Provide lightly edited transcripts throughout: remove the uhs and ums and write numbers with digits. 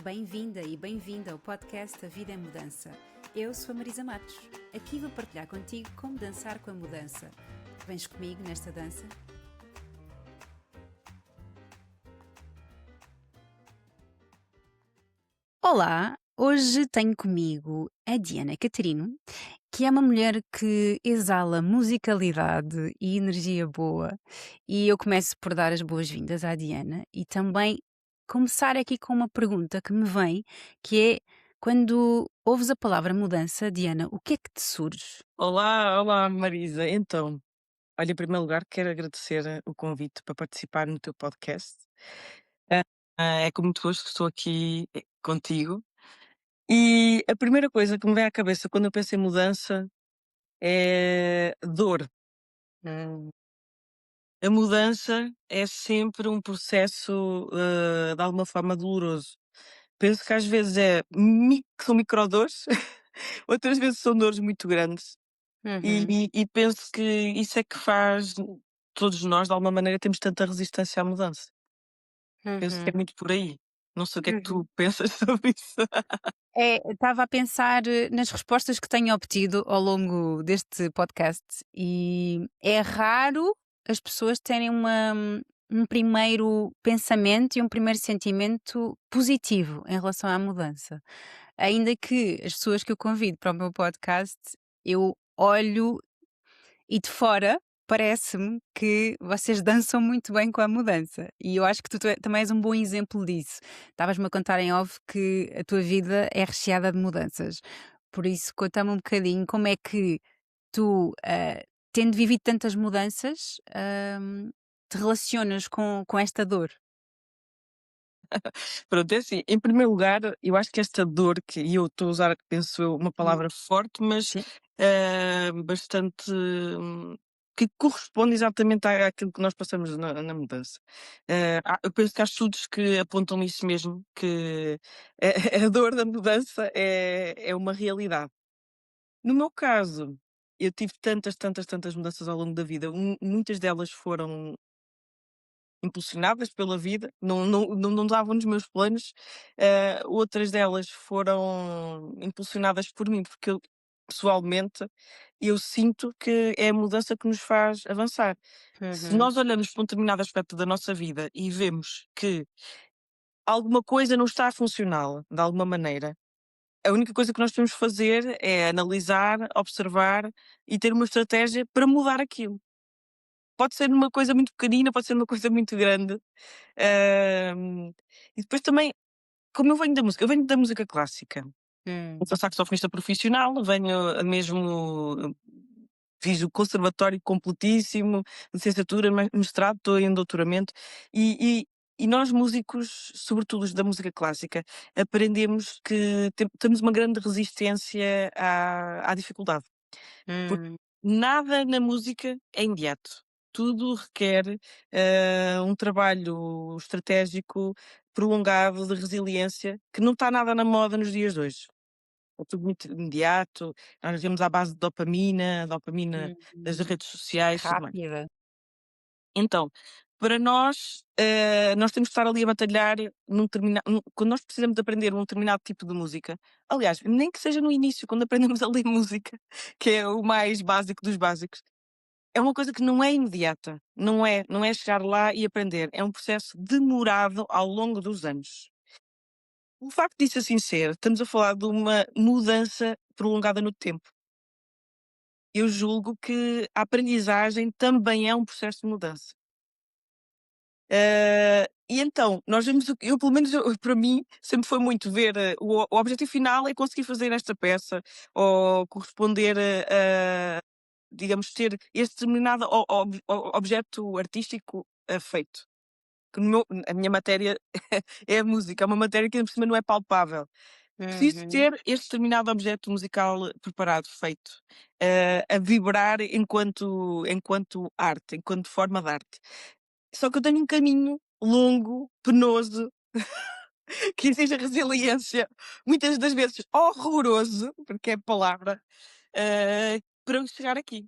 Bem-vinda e bem-vindo ao podcast A Vida é Mudança. Eu sou a Marisa Matos. Aqui vou partilhar contigo como dançar com a mudança. Vens comigo nesta dança? Olá, hoje tenho comigo a Diana Catarino, que é uma mulher que exala musicalidade e energia boa. E eu começo por dar as boas-vindas à Diana e também começar aqui com uma pergunta que me vem, que é quando ouves a palavra mudança, Diana, o que é que te surge? Olá, Marisa. Então, olha, em primeiro lugar, quero agradecer o convite para participar no teu podcast. Ah, é com muito gosto que estou aqui contigo. E a primeira coisa que me vem à cabeça quando eu penso em mudança é dor. Hum, A mudança é sempre um processo, de alguma forma, doloroso. Penso que às vezes são microdores, outras vezes são dores muito grandes. Uhum, E penso que isso é que faz todos nós, de alguma maneira, temos tanta resistência à mudança. Penso que é uhum, muito por aí. Não sei o que é que tu uhum. pensas sobre isso. Estava a pensar nas respostas que tenho obtido ao longo deste podcast e é raro as pessoas terem um primeiro pensamento e um primeiro sentimento positivo em relação à mudança. Ainda que as pessoas que eu convido para o meu podcast, eu olho e de fora parece-me que vocês dançam muito bem com a mudança. E eu acho que também és um bom exemplo disso. Estavas-me a contar em off que a tua vida é recheada de mudanças. Por isso, conta-me um bocadinho como é que tu, tendo vivido tantas mudanças, te relacionas com esta dor. Pronto, é assim, em primeiro lugar, eu acho que esta dor e eu estou a usar, penso eu, uma Hum, palavra forte, mas sim. bastante que corresponde exatamente àquilo que nós passamos na mudança. Eu penso que há estudos que apontam isso mesmo, que a dor da mudança é uma realidade. No meu caso, eu tive tantas mudanças ao longo da vida. Muitas delas foram impulsionadas pela vida, não estavam nos meus planos. Outras delas foram impulsionadas por mim, porque pessoalmente, eu sinto que é a mudança que nos faz avançar. Se Uhum, nós olhamos para um determinado aspecto da nossa vida e vemos que alguma coisa não está a funcionar de alguma maneira, a única coisa que nós temos que fazer é analisar, observar e ter uma estratégia para mudar aquilo. Pode ser uma coisa muito pequenina, pode ser uma coisa muito grande. Hum, e depois também, como eu venho da música clássica. hum, Eu sou saxofonista profissional, fiz o conservatório completíssimo, licenciatura, mestrado, estou em doutoramento, e, e, e nós músicos, sobretudo os da música clássica, aprendemos que temos uma grande resistência à dificuldade. Porque hum, nada na música é imediato. Tudo requer, um trabalho estratégico prolongado de resiliência, que não está nada na moda nos dias de hoje. É tudo muito imediato, nós vivemos à base de dopamina das uhum. redes sociais, tudo mais. Rápida. Então, para nós, nós temos que estar ali a batalhar quando nós precisamos de aprender um determinado tipo de música, aliás, nem que seja no início, quando aprendemos a ler música, que é o mais básico dos básicos, é uma coisa que não é imediata, não é chegar lá e aprender, é um processo demorado ao longo dos anos. O facto disso assim ser, estamos a falar de uma mudança prolongada no tempo. Eu julgo que a aprendizagem também é um processo de mudança. E então, nós vemos eu pelo menos para mim, sempre foi muito ver, o objetivo final é conseguir fazer esta peça, ou corresponder a digamos, ter este determinado objeto artístico, feito. Que a minha matéria é a música, é uma matéria que ainda por cima não é palpável. Preciso Uhum, ter este determinado objeto musical preparado, feito, a vibrar enquanto arte, enquanto forma de arte. Só que eu tenho um caminho longo, penoso, que exige resiliência, muitas das vezes horroroso, porque é a palavra, para eu chegar aqui.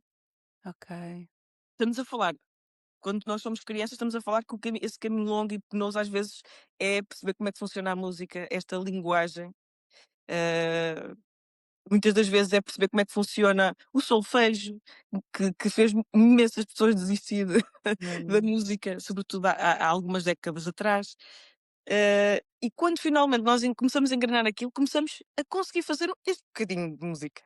ok. Estamos a falar quando nós somos crianças, estamos a falar que esse caminho longo e penoso, às vezes, é perceber como é que funciona a música, esta linguagem. eh, Muitas das vezes é perceber como é que funciona o solfejo, que fez imensas pessoas desistir da Hum. música, sobretudo há algumas décadas atrás. E quando finalmente nós começamos a engrenar aquilo, começamos a conseguir fazer este bocadinho de música.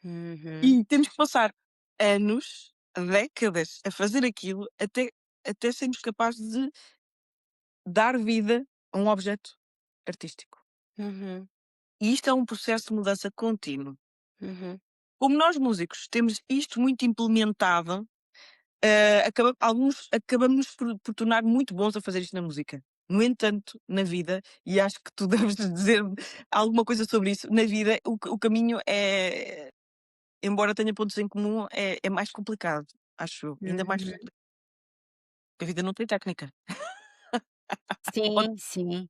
Uhum. E temos que passar anos, décadas a fazer aquilo até sermos capazes de dar vida a um objeto artístico. Uhum. E isto é um processo de mudança contínuo. Uhum. Como nós músicos temos isto muito implementado, alguns acabamos por tornar muito bons a fazer isto na música. No entanto, na vida, e acho que tu deves dizer alguma coisa sobre isso, na vida o caminho é, embora tenha pontos em comum, é mais complicado, acho eu, ainda mais Uhum. complicado, porque a vida não tem técnica. Pode Sim, sim.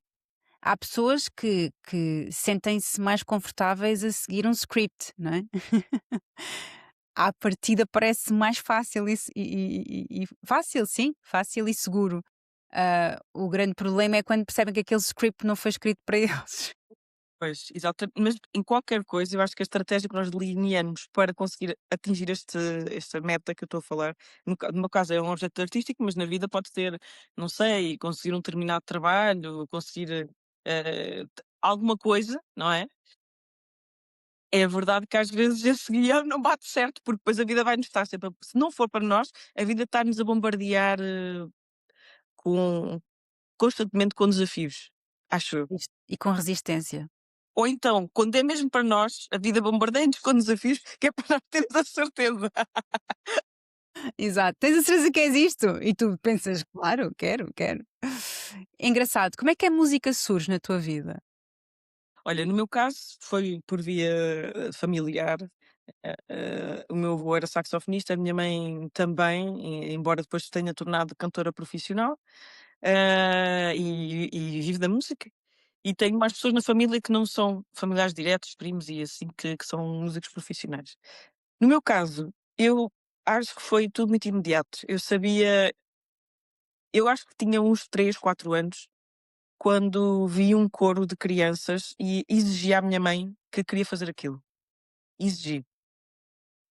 Há pessoas que sentem-se mais confortáveis a seguir um script, não é? À partida parece mais fácil e fácil, sim, fácil e seguro. O grande problema é quando percebem que aquele script não foi escrito para eles. Pois, mas em qualquer coisa, eu acho que a estratégia que nós delineamos para conseguir atingir esta meta que eu estou a falar, no meu caso é um objeto artístico, mas na vida pode ser, não sei, conseguir um determinado trabalho, conseguir alguma coisa, não é? É verdade que às vezes esse guião não bate certo, porque depois a vida vai nos estar sempre, se não for para nós, a vida está-nos a bombardear com, constantemente com desafios, acho eu. E com resistência. Ou então, quando é mesmo para nós, a vida bombardeia-nos com desafios, que é para nós termos a certeza. Exato. Tens a certeza que és isto? E tu pensas, claro, quero, quero. É engraçado. Como é que a música surge na tua vida? Olha, no meu caso, foi por via familiar. O meu avô era saxofonista, a minha mãe também, embora depois se tenha tornado cantora profissional, e vive da música. E tenho mais pessoas na família que não são familiares diretos, primos e assim, que são músicos profissionais. No meu caso, eu acho que foi tudo muito imediato. Eu acho que tinha uns 3, 4 anos, quando vi um coro de crianças e exigi à minha mãe que queria fazer aquilo. Exigi.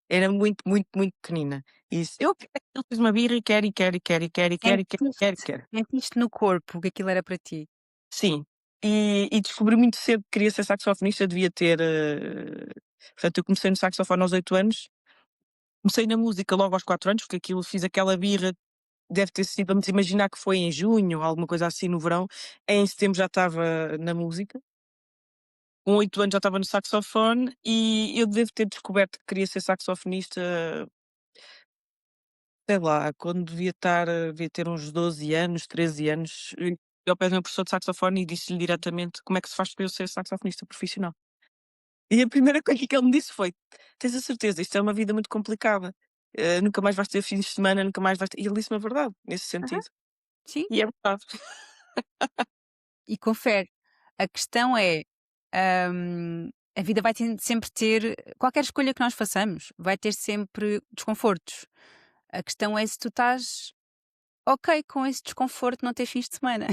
Era muito, muito, muito pequenina. E disse: "Eu quero aquilo", fiz uma birra e quero, e quero, e quero, e quero, e quero, e quero, e quero, e Sentiste, quero. sentiste no corpo que aquilo era para ti? Sim. E descobri muito cedo que queria ser saxofonista, devia ter, portanto, eu comecei no saxofone aos 8 anos, comecei na música logo aos 4 anos, porque aquilo fiz aquela birra. Deve ter sido, vamos imaginar que foi em junho, alguma coisa assim no verão, em setembro já estava na música, com 8 anos já estava no saxofone e eu devo ter descoberto que queria ser saxofonista, sei lá, quando devia ter uns 12 anos, 13 anos, e ao pé do meu professor de saxofone e disse-lhe diretamente como é que se faz para eu ser saxofonista profissional. E a primeira coisa que ele me disse foi: "Tens a certeza, isto é uma vida muito complicada, nunca mais vais ter fins de semana, nunca mais vais ter", e ele disse-me a verdade, nesse Aham, sentido. sim. E é verdade. E confere. A questão é, a vida vai sempre ter, qualquer escolha que nós façamos, vai ter sempre desconfortos. A questão é se tu estás ok com esse desconforto não ter fins de semana.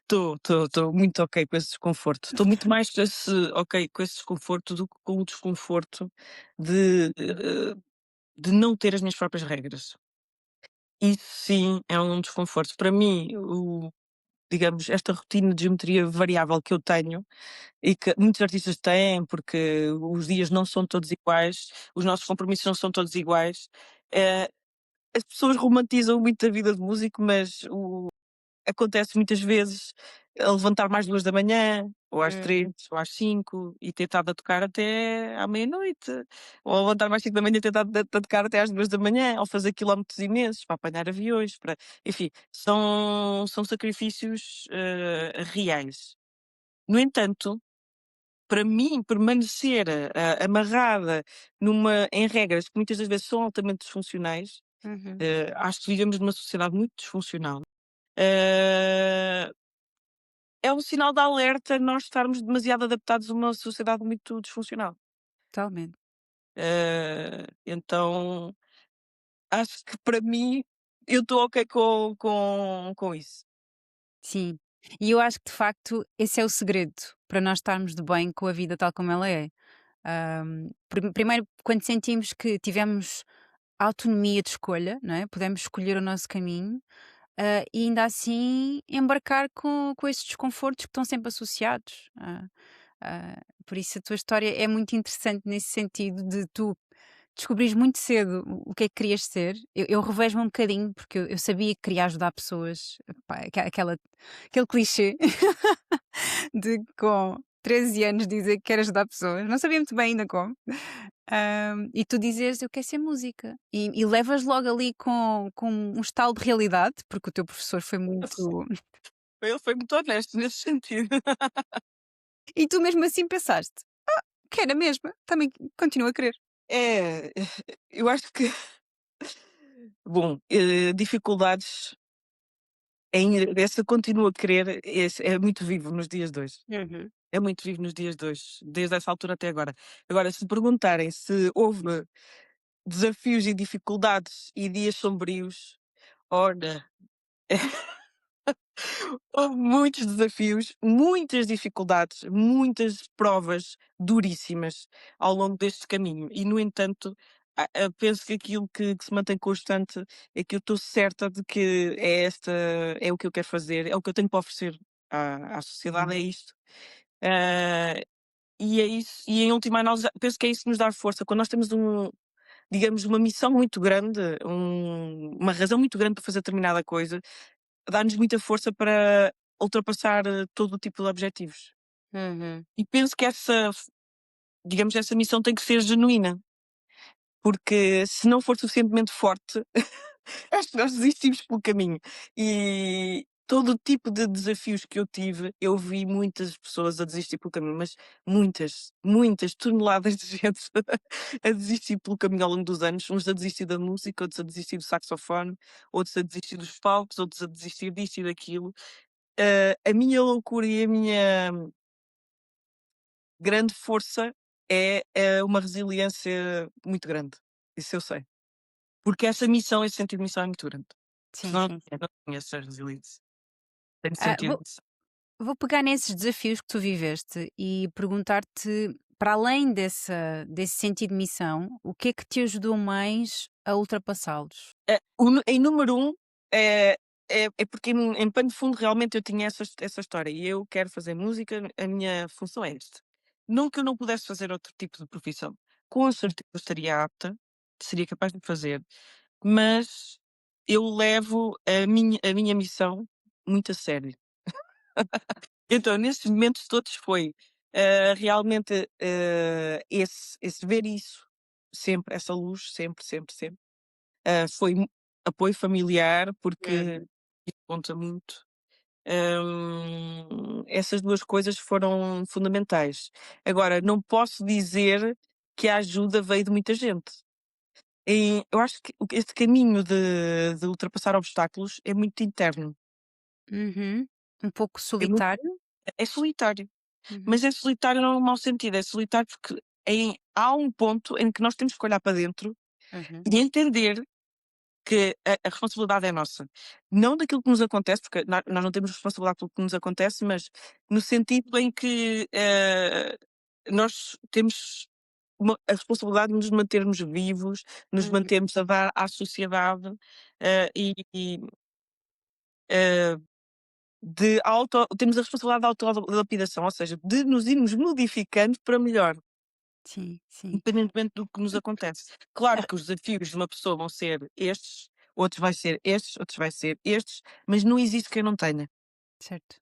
Estou muito ok com esse desconforto. Estou muito mais com esse ok com esse desconforto do que com o desconforto de não ter as minhas próprias regras. Isso sim é um desconforto. Para mim, digamos, esta rotina de geometria variável que eu tenho e que muitos artistas têm, porque os dias não são todos iguais, os nossos compromissos não são todos iguais. eh, as pessoas romantizam muito a vida de músico, mas acontece muitas vezes a levantar mais 2 da manhã, ou às 3, Hum. ou às 5 e ter estado a tocar até à meia-noite, ou a levantar mais 5 da manhã e ter estado a tocar até às 2 da manhã, ou fazer quilómetros imensos para apanhar aviões, para enfim, são sacrifícios, reais. No entanto, para mim permanecer, amarrada em regras que muitas das vezes são altamente disfuncionais, Uhum. acho que vivemos numa sociedade muito disfuncional. eh, É um sinal de alerta nós estarmos demasiado adaptados a uma sociedade muito disfuncional. Totalmente. Então, acho que para mim, eu estou ok com isso. Sim. E eu acho que de facto esse é o segredo para nós estarmos de bem com a vida tal como ela é. Primeiro, quando sentimos que tivemos autonomia de escolha, não é? Podemos escolher o nosso caminho, e ainda assim embarcar com esses desconfortos que estão sempre associados. Por isso a tua história é muito interessante nesse sentido de tu descobrires muito cedo o que é que querias ser. Eu revejo-me um bocadinho, porque eu sabia que queria ajudar pessoas, pá, aquele clichê de com 13 anos dizer que quer ajudar pessoas, não sabia muito bem ainda como. E tu dizes eu quero ser música e levas logo ali com um estalo de realidade, porque o teu professor foi muito. Ele foi muito honesto nesse sentido. E tu mesmo assim pensaste, quero a mesma, também continuo a querer. É, eu acho que bom, dificuldades essa continuo a querer, esse é muito vivo nos dias de hoje. Uhum. É muito vivo nos dias de hoje, desde essa altura até agora. Agora, se perguntarem se houve desafios e dificuldades e dias sombrios, olha, houve muitos desafios, muitas dificuldades, muitas provas duríssimas ao longo deste caminho. E, no entanto, penso que aquilo que se mantém constante é que eu estou certa de que é o que eu quero fazer, é o que eu tenho para oferecer à sociedade, é isto. Ah, e é isso, e em última análise, penso que é isso que nos dá força. Quando nós temos digamos, uma missão muito grande, uma razão muito grande para fazer determinada coisa, dá-nos muita força para ultrapassar todo o tipo de objetivos. Uhum. E penso que digamos, essa missão tem que ser genuína, porque se não for suficientemente forte, acho que nós desistimos pelo caminho. E todo o tipo de desafios que eu tive, eu vi muitas pessoas a desistir pelo caminho, mas muitas, muitas toneladas de gente a desistir pelo caminho ao longo dos anos, uns a desistir da música, outros a desistir do saxofone, outros a desistir dos palcos, outros a desistir disto e daquilo. A minha loucura e a minha grande força é uma resiliência muito grande. Isso eu sei. Porque essa missão, esse sentido de missão é muito grande. Sim, Senão sim, sim. eu não tinha essa resiliência. Tenho Ah, sentido vou, de missão. vou pegar nesses desafios que tu viveste e perguntar-te, para além desse sentido de missão, o que é que te ajudou mais a ultrapassá-los? Em número um, é é porque em pano de fundo realmente eu tinha essa história e eu quero fazer música, a minha função é esta. Não que eu não pudesse fazer outro tipo de profissão, com certeza estaria apta, seria capaz de fazer, mas eu levo a minha missão muito a sério. Então, nesses momentos todos foi, realmente, esse ver isso, sempre, essa luz, sempre, sempre, sempre. Foi apoio familiar, porque Uhum. isso conta muito. Essas 2 coisas foram fundamentais. Agora, não posso dizer que a ajuda veio de muita gente. Eu acho que este caminho de ultrapassar obstáculos é muito interno, Uhum. Um pouco é muito solitário? é solitário. Uhum. Mas é solitário não no mau sentido, é solitário porque há um ponto em que nós temos que olhar para dentro Uhum. e entender que a responsabilidade é nossa. Não daquilo que nos acontece, porque nós não temos responsabilidade pelo que nos acontece, mas no sentido em que nós temos a responsabilidade de nos mantermos vivos, nos Uhum. mantermos a dar à sociedade e temos a responsabilidade da autolapidação, ou seja, de nos irmos modificando para melhor. Sim, sim. Independentemente do que nos acontece. Claro que os desafios de uma pessoa vão ser estes, outros vai ser estes, outros vai ser estes, mas não existe quem não tenha. Certo.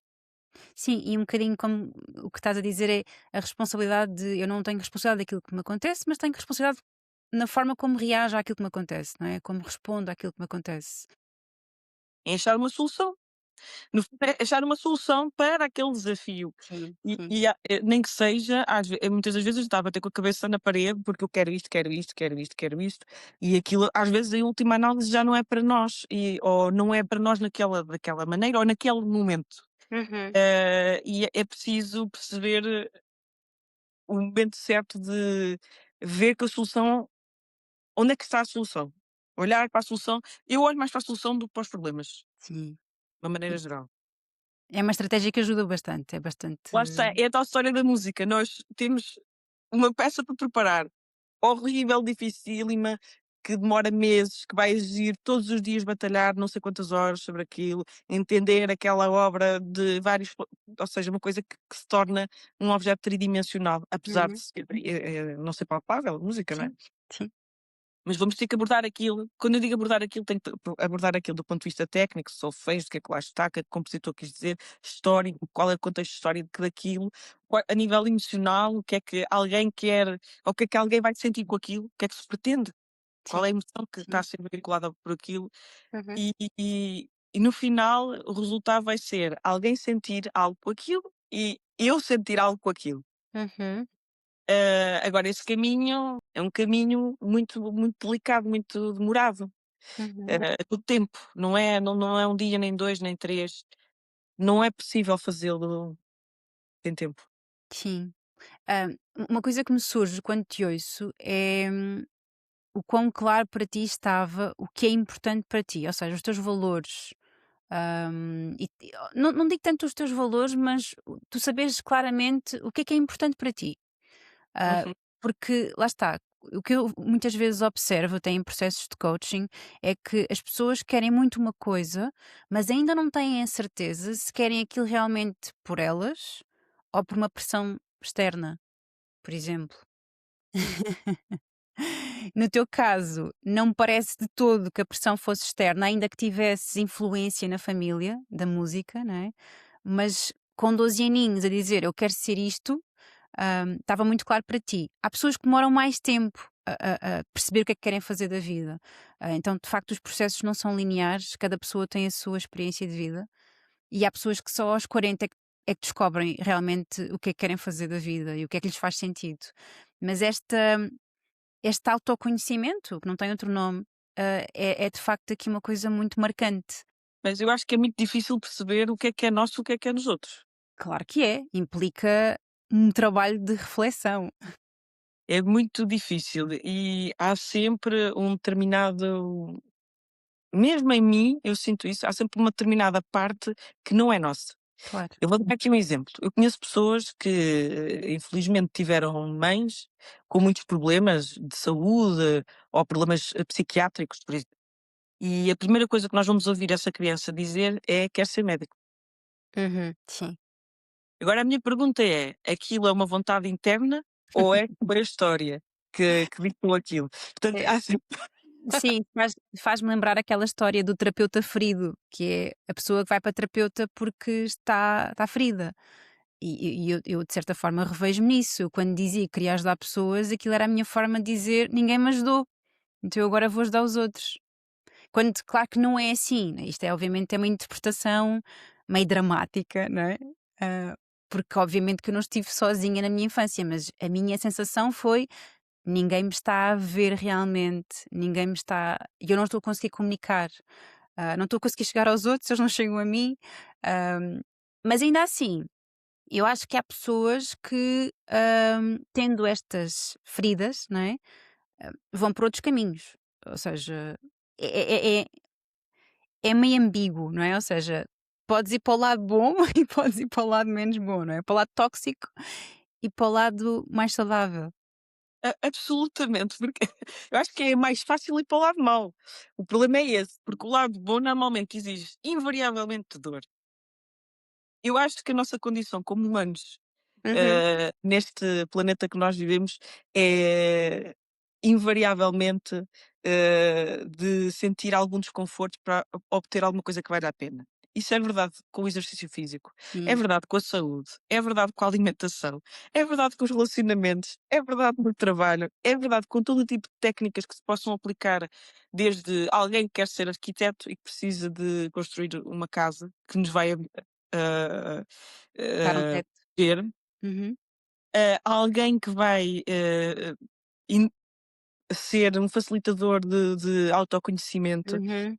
Sim, e um bocadinho como o que estás a dizer é a responsabilidade de eu não tenho responsabilidade daquilo que me acontece, mas tenho responsabilidade na forma como reajo àquilo que me acontece, não é? Como respondo àquilo que me acontece. É achar uma solução. No fundo, é achar uma solução para aquele desafio. Sim, E, sim. e nem que seja, muitas das vezes eu estava a ter com a cabeça na parede porque eu quero isto, quero isto, quero isto, quero isto, e aquilo, às vezes, em última análise, já não é para nós, ou não é para nós daquela maneira, ou naquele momento. Uhum. E é preciso perceber o momento certo de ver que a solução onde é que está a solução? Olhar para a solução, eu olho mais para a solução do que para os problemas, de Sim. uma maneira E geral. é uma estratégia que ajuda bastante, é bastante Lá está, é a tal história da música, nós temos uma peça para preparar, horrível, dificílima, que demora meses, que vai exigir todos os dias batalhar não sei quantas horas sobre aquilo, entender aquela obra de vários ou seja, uma coisa que se torna um objeto tridimensional, apesar de Uhum. ser, não ser palpável, música, não é? Sim, sim, Mas vamos ter que abordar aquilo. Quando eu digo abordar aquilo, tenho que abordar aquilo do ponto de vista técnico, solfejo, do que é que lá está, o que é que o compositor quis dizer, histórico, qual é o contexto histórico daquilo, a nível emocional, o que é que alguém quer, ou o que é que alguém vai sentir com aquilo, o que é que se pretende, qual é a sim, emoção que está a sim. ser veiculada por aquilo, Uhum, e no final o resultado vai ser alguém sentir algo com aquilo e eu sentir algo com aquilo. uhum, Agora esse caminho é um caminho muito delicado, muito demorado. uhum. Do tempo, não é um dia, nem 2 nem 3, não é possível fazê-lo em tempo. Sim. Uma coisa que me surge quando te ouço é o quão claro para ti estava o que é importante para ti, ou seja, os teus valores. Não digo tanto os teus valores, mas tu saberes claramente o que é importante para ti. Ah, Uhum. porque lá está, o que eu muitas vezes observo até em processos de coaching é que as pessoas querem muito uma coisa, mas ainda não têm a certeza se querem aquilo realmente por elas ou por uma pressão externa, por exemplo. No teu caso, não me parece de todo que a pressão fosse externa, ainda que tivesses influência na família da música, não é? Mas com 12 aninhos a dizer eu quero ser isto, estava muito claro para ti. Há pessoas que demoram mais tempo a perceber o que é que querem fazer da vida. Então, de facto, os processos não são lineares, cada pessoa tem a sua experiência de vida e há pessoas que só aos 40 é que descobrem realmente o que é que querem fazer da vida e o que é que lhes faz sentido. Mas este autoconhecimento, que não tem outro nome, é de facto aqui uma coisa muito marcante. Mas eu acho que é muito difícil perceber o que é nosso e o que é nos outros. Claro que é, implica um trabalho de reflexão. É muito difícil e há sempre um determinado mesmo em mim, eu sinto isso, há sempre uma determinada parte que não é nossa. Claro. Eu vou dar aqui um exemplo. Eu conheço pessoas que, infelizmente, tiveram mães com muitos problemas de saúde ou problemas psiquiátricos, por exemplo. E a primeira coisa que nós vamos ouvir essa criança dizer é: quer ser médico. Uhum, sim. Agora a minha pergunta é: aquilo é uma vontade interna ou é por a história que ditou aquilo? Portanto, É, há sempre. sim, faz-me lembrar aquela história do terapeuta ferido, que é a pessoa que vai para terapeuta porque está ferida. E eu, de certa forma, revejo-me nisso. Eu, quando dizia que queria ajudar pessoas, aquilo era a minha forma de dizer: ninguém me ajudou, então eu agora vou ajudar os outros. Quando, claro que não é assim, né? Isto é, obviamente, é uma interpretação meio dramática, não é? Ah, porque, obviamente, que eu não estive sozinha na minha infância, mas a minha sensação foi: ninguém me está a ver realmente, ninguém me está. E eu não estou a conseguir comunicar, não estou a conseguir chegar aos outros, eles não chegam a mim. Ahm, mas ainda assim, eu acho que há pessoas que, tendo estas feridas, não é? Vão por outros caminhos. Ou seja, é meio ambíguo, não é? Ou seja, podes ir para o lado bom e podes ir para o lado menos bom, não é? Para o lado tóxico e para o lado mais saudável. Absolutamente, porque eu acho que é mais fácil ir para o lado mau. O problema é esse, porque o lado bom normalmente exige invariavelmente dor. Eu acho que a nossa condição como humanos, Uhum. neste planeta que nós vivemos, é invariavelmente, de sentir algum desconforto para obter alguma coisa que vale a pena. Isso é verdade com o exercício físico, é Sim, verdade com a saúde, é verdade com a alimentação, é verdade com os relacionamentos, é verdade no trabalho, é verdade com todo o tipo de técnicas que se possam aplicar, desde alguém que quer ser arquiteto e que precisa de construir uma casa que nos vai ah, dar um ah, teto. ter, Uhum, alguém que vai in- ser um facilitador de autoconhecimento. uhum.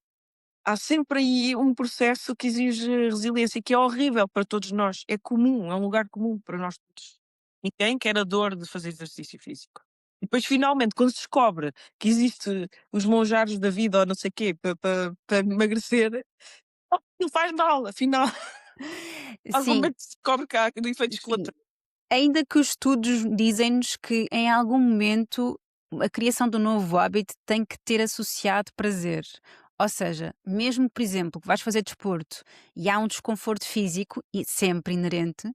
Há sempre aí um processo que exige resiliência, que é horrível para todos nós. É comum, é um lugar comum para nós todos. Ninguém quer a dor de fazer exercício físico. E depois finalmente quando se descobre que existe os monjares da vida ou não sei o quê para emagrecer, não faz mal, afinal, algum Sim, momento se descobre que há efeitos sim. colaterais. Ainda que os estudos dizem-nos que em algum momento a criação do novo hábito tem que ter associado prazer. Ou seja, mesmo, por exemplo, que vais fazer desporto e há um desconforto físico, e sempre inerente,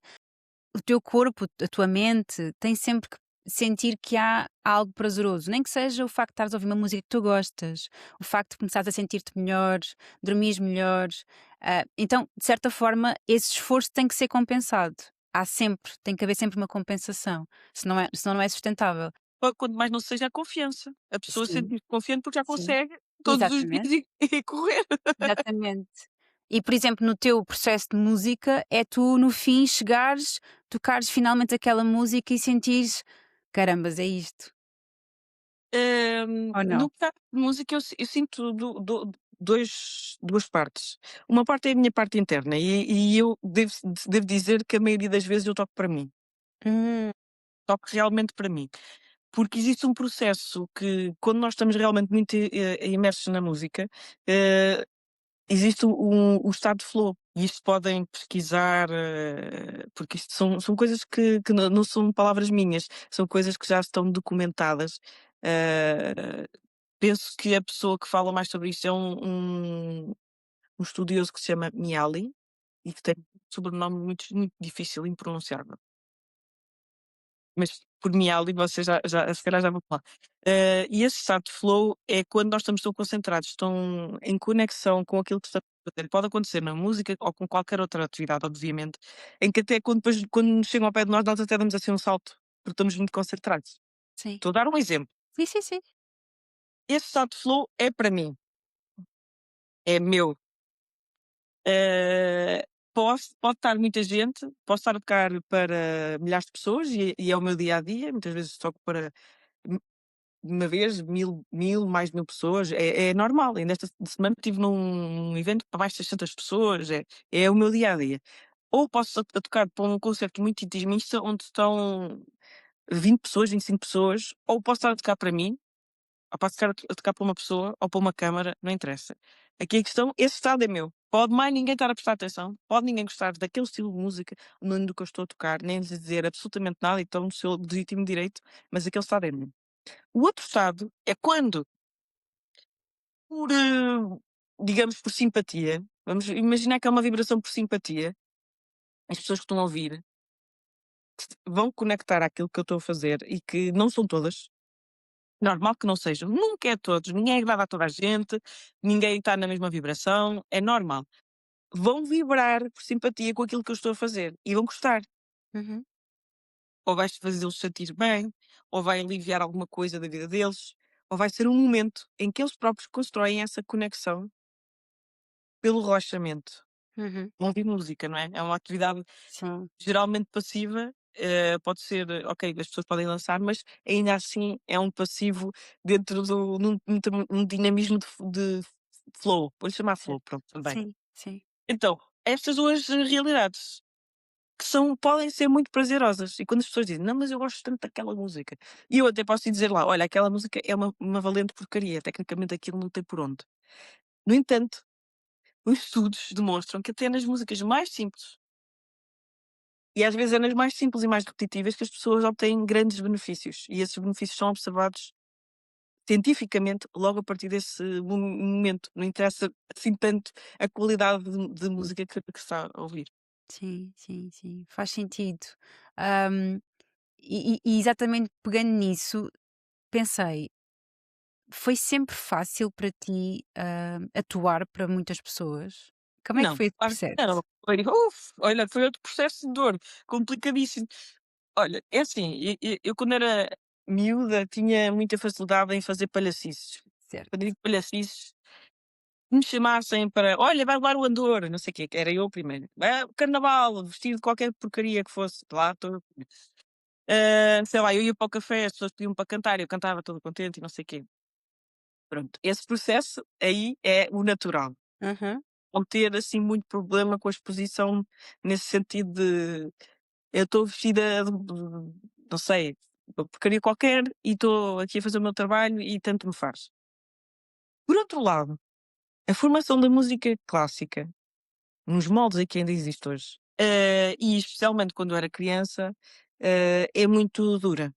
o teu corpo, a tua mente, tem sempre que sentir que há algo prazeroso. Nem que seja o facto de estares a ouvir uma música que tu gostas, o facto de começares a sentir-te melhor, dormires melhor. Então, de certa forma, esse esforço tem que ser compensado. Tem que haver sempre uma compensação. Senão não é sustentável. Ou quanto mais não seja a confiança. A pessoa Sim, sente-se confiante porque já sim. consegue todos os dias Exatamente. ir correr. Exatamente. E, por exemplo, no teu processo de música, é tu no fim chegares, tocares finalmente aquela música e sentires: "Carambas, é isto", ou No não? caso de música eu sinto duas partes. Uma parte é a minha parte interna e eu devo dizer que a maioria das vezes eu toco para mim, Hum, toco realmente para mim. Porque existe um processo que quando nós estamos realmente muito, imersos na música, eh, existe o estado de flow, e isto podem pesquisar, porque isto são coisas que não são palavras minhas, são coisas que já estão documentadas. Eh, Penso que a pessoa que fala mais sobre isto é um estudioso que se chama Mihaly e que tem um sobrenome muito difícil, impronunciável. Mas por Mihaly você já se calhar já vou falar. E esse estado de flow é quando nós estamos tão concentrados, tão em conexão com aquilo que estamos a fazer. Pode acontecer na música ou com qualquer outra atividade, obviamente, em que até quando nos chegam ao pé de nós até damos assim um salto, porque estamos muito concentrados. sim. Estou a dar um exemplo. Sim, sim, sim. Esse estado de flow é para mim, é meu. Pode estar muita gente, posso estar a tocar para milhares de pessoas e é o meu dia a dia, muitas vezes toco para de uma vez, 1000, mais de 1000 pessoas, é normal. Ainda esta semana estive num evento para mais de 600 pessoas, é o meu dia a dia. Ou posso a tocar para um concerto muito intimista, onde estão 20 pessoas, 25 pessoas, ou posso estar a tocar para mim, ou posso estar a tocar para uma pessoa ou para uma câmara, não interessa. Aqui a questão, esse estado é meu. Pode mais ninguém estar a prestar atenção, pode ninguém gostar daquele estilo de música, nem do que eu estou a tocar, nem lhes dizer absolutamente nada, e estão no seu legítimo direito, mas aquele estado é meu. O outro estado é quando, por, digamos, por simpatia, vamos imaginar que é uma vibração por simpatia, as pessoas que estão a ouvir vão conectar àquilo que eu estou a fazer e que não são todas, normal que não sejam, nunca é todos, ninguém agrada a toda a gente, ninguém está na mesma vibração, é normal. Vão vibrar por simpatia com aquilo que eu estou a fazer e vão gostar. Uhum, Ou vais fazê-los sentir bem, ou vai aliviar alguma coisa da vida deles, ou vai ser um momento em que eles próprios constroem essa conexão pelo relaxamento. uhum. Ouvir música, não é? É uma atividade Sim, geralmente passiva, pode ser, ok, as pessoas podem lançar, mas ainda assim é um passivo dentro num dinamismo de flow, vou-lhe chamar flow, certo. pronto, também. Sim, sim. Então, estas 2 realidades que podem ser muito prazerosas, e quando as pessoas dizem: "Não, mas eu gosto tanto daquela música", e eu até posso lhe dizer lá: "Olha, aquela música é uma valente porcaria, tecnicamente aquilo não tem por onde". No entanto, os estudos demonstram que até nas músicas mais simples, e às vezes é nas mais simples e mais repetitivas, que as pessoas obtêm grandes benefícios, e esses benefícios são observados cientificamente logo a partir desse momento. Não interessa assim tanto a qualidade de música que se está a ouvir. Sim, sim, sim. Faz sentido. Ahm, e exatamente pegando nisso, pensei, foi sempre fácil para ti, atuar para muitas pessoas? Como é que Não, foi esse claro que processo? não. Olha, foi outro processo de dor, complicadíssimo. Olha, é assim, eu quando era miúda tinha muita facilidade em fazer palhacices. Quando Certo. digo palhacices, me chamassem para: "Olha, vai levar o Andor", não sei o quê, que era eu primeiro. Carnaval, vestido de qualquer porcaria que fosse, lá estou. Sei lá, eu ia para o café, as pessoas pediam para cantar, eu cantava todo contente e não sei o quê. Pronto, esse processo aí é o natural. Aham. Não ter assim muito problema com a exposição nesse sentido de eu estou vestida de não sei, uma porcaria qualquer e estou aqui a fazer o meu trabalho e tanto me faz. Por outro lado, a formação da música clássica, nos moldes em que ainda existe hoje, e especialmente quando eu era criança, é muito dura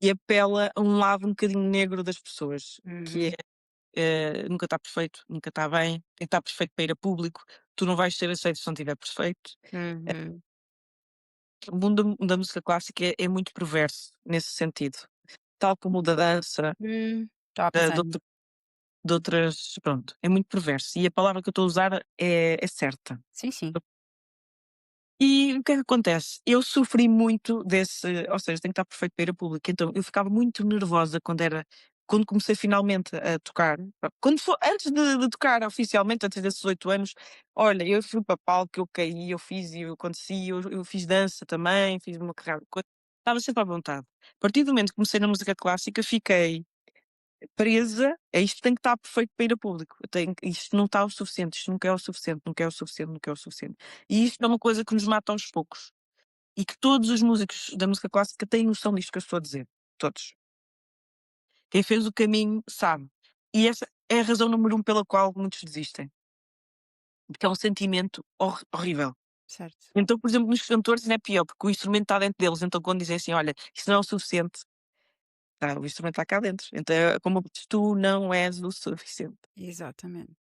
e apela a um lado um bocadinho negro das pessoas, que Uhum, nunca está perfeito, nunca está bem, tem que estar perfeito para ir a público, tu não vais ser aceito se não estiver perfeito. uhum. O mundo da música clássica é muito perverso nesse sentido, tal como o da dança, Estava a da pensar de nisso. outra de outras pronto, é muito perverso e a palavra que eu estou a usar é certa. Sim, sim. E o que é que acontece? Eu sofri muito desse ou seja, tem que estar perfeito para ir a público, então eu ficava muito nervosa quando comecei finalmente a tocar, quando antes de tocar oficialmente, antes desses 8 anos, olha, eu fui para palco, eu caí, eu fiz e eu aconteci, eu fiz dança também, fiz uma carrada de coisa, estava sempre à vontade. A partir do momento que comecei na música clássica, fiquei presa a isto tem que estar perfeito para ir a público. Isto não está o suficiente, isto nunca é o suficiente, nunca é o suficiente, nunca é o suficiente. E isto é uma coisa que nos mata aos poucos. E que todos os músicos da música clássica têm noção disto que eu estou a dizer. Todos. Quem fez o caminho sabe. E essa é a razão número um pela qual muitos desistem. Porque é um sentimento horrível. Certo. Então, por exemplo, nos cantores ainda é pior, porque o instrumento está dentro deles. Então, quando dizem assim, olha, isso não é o suficiente, tá, o instrumento está cá dentro. Então, é como tu não és o suficiente. Exatamente.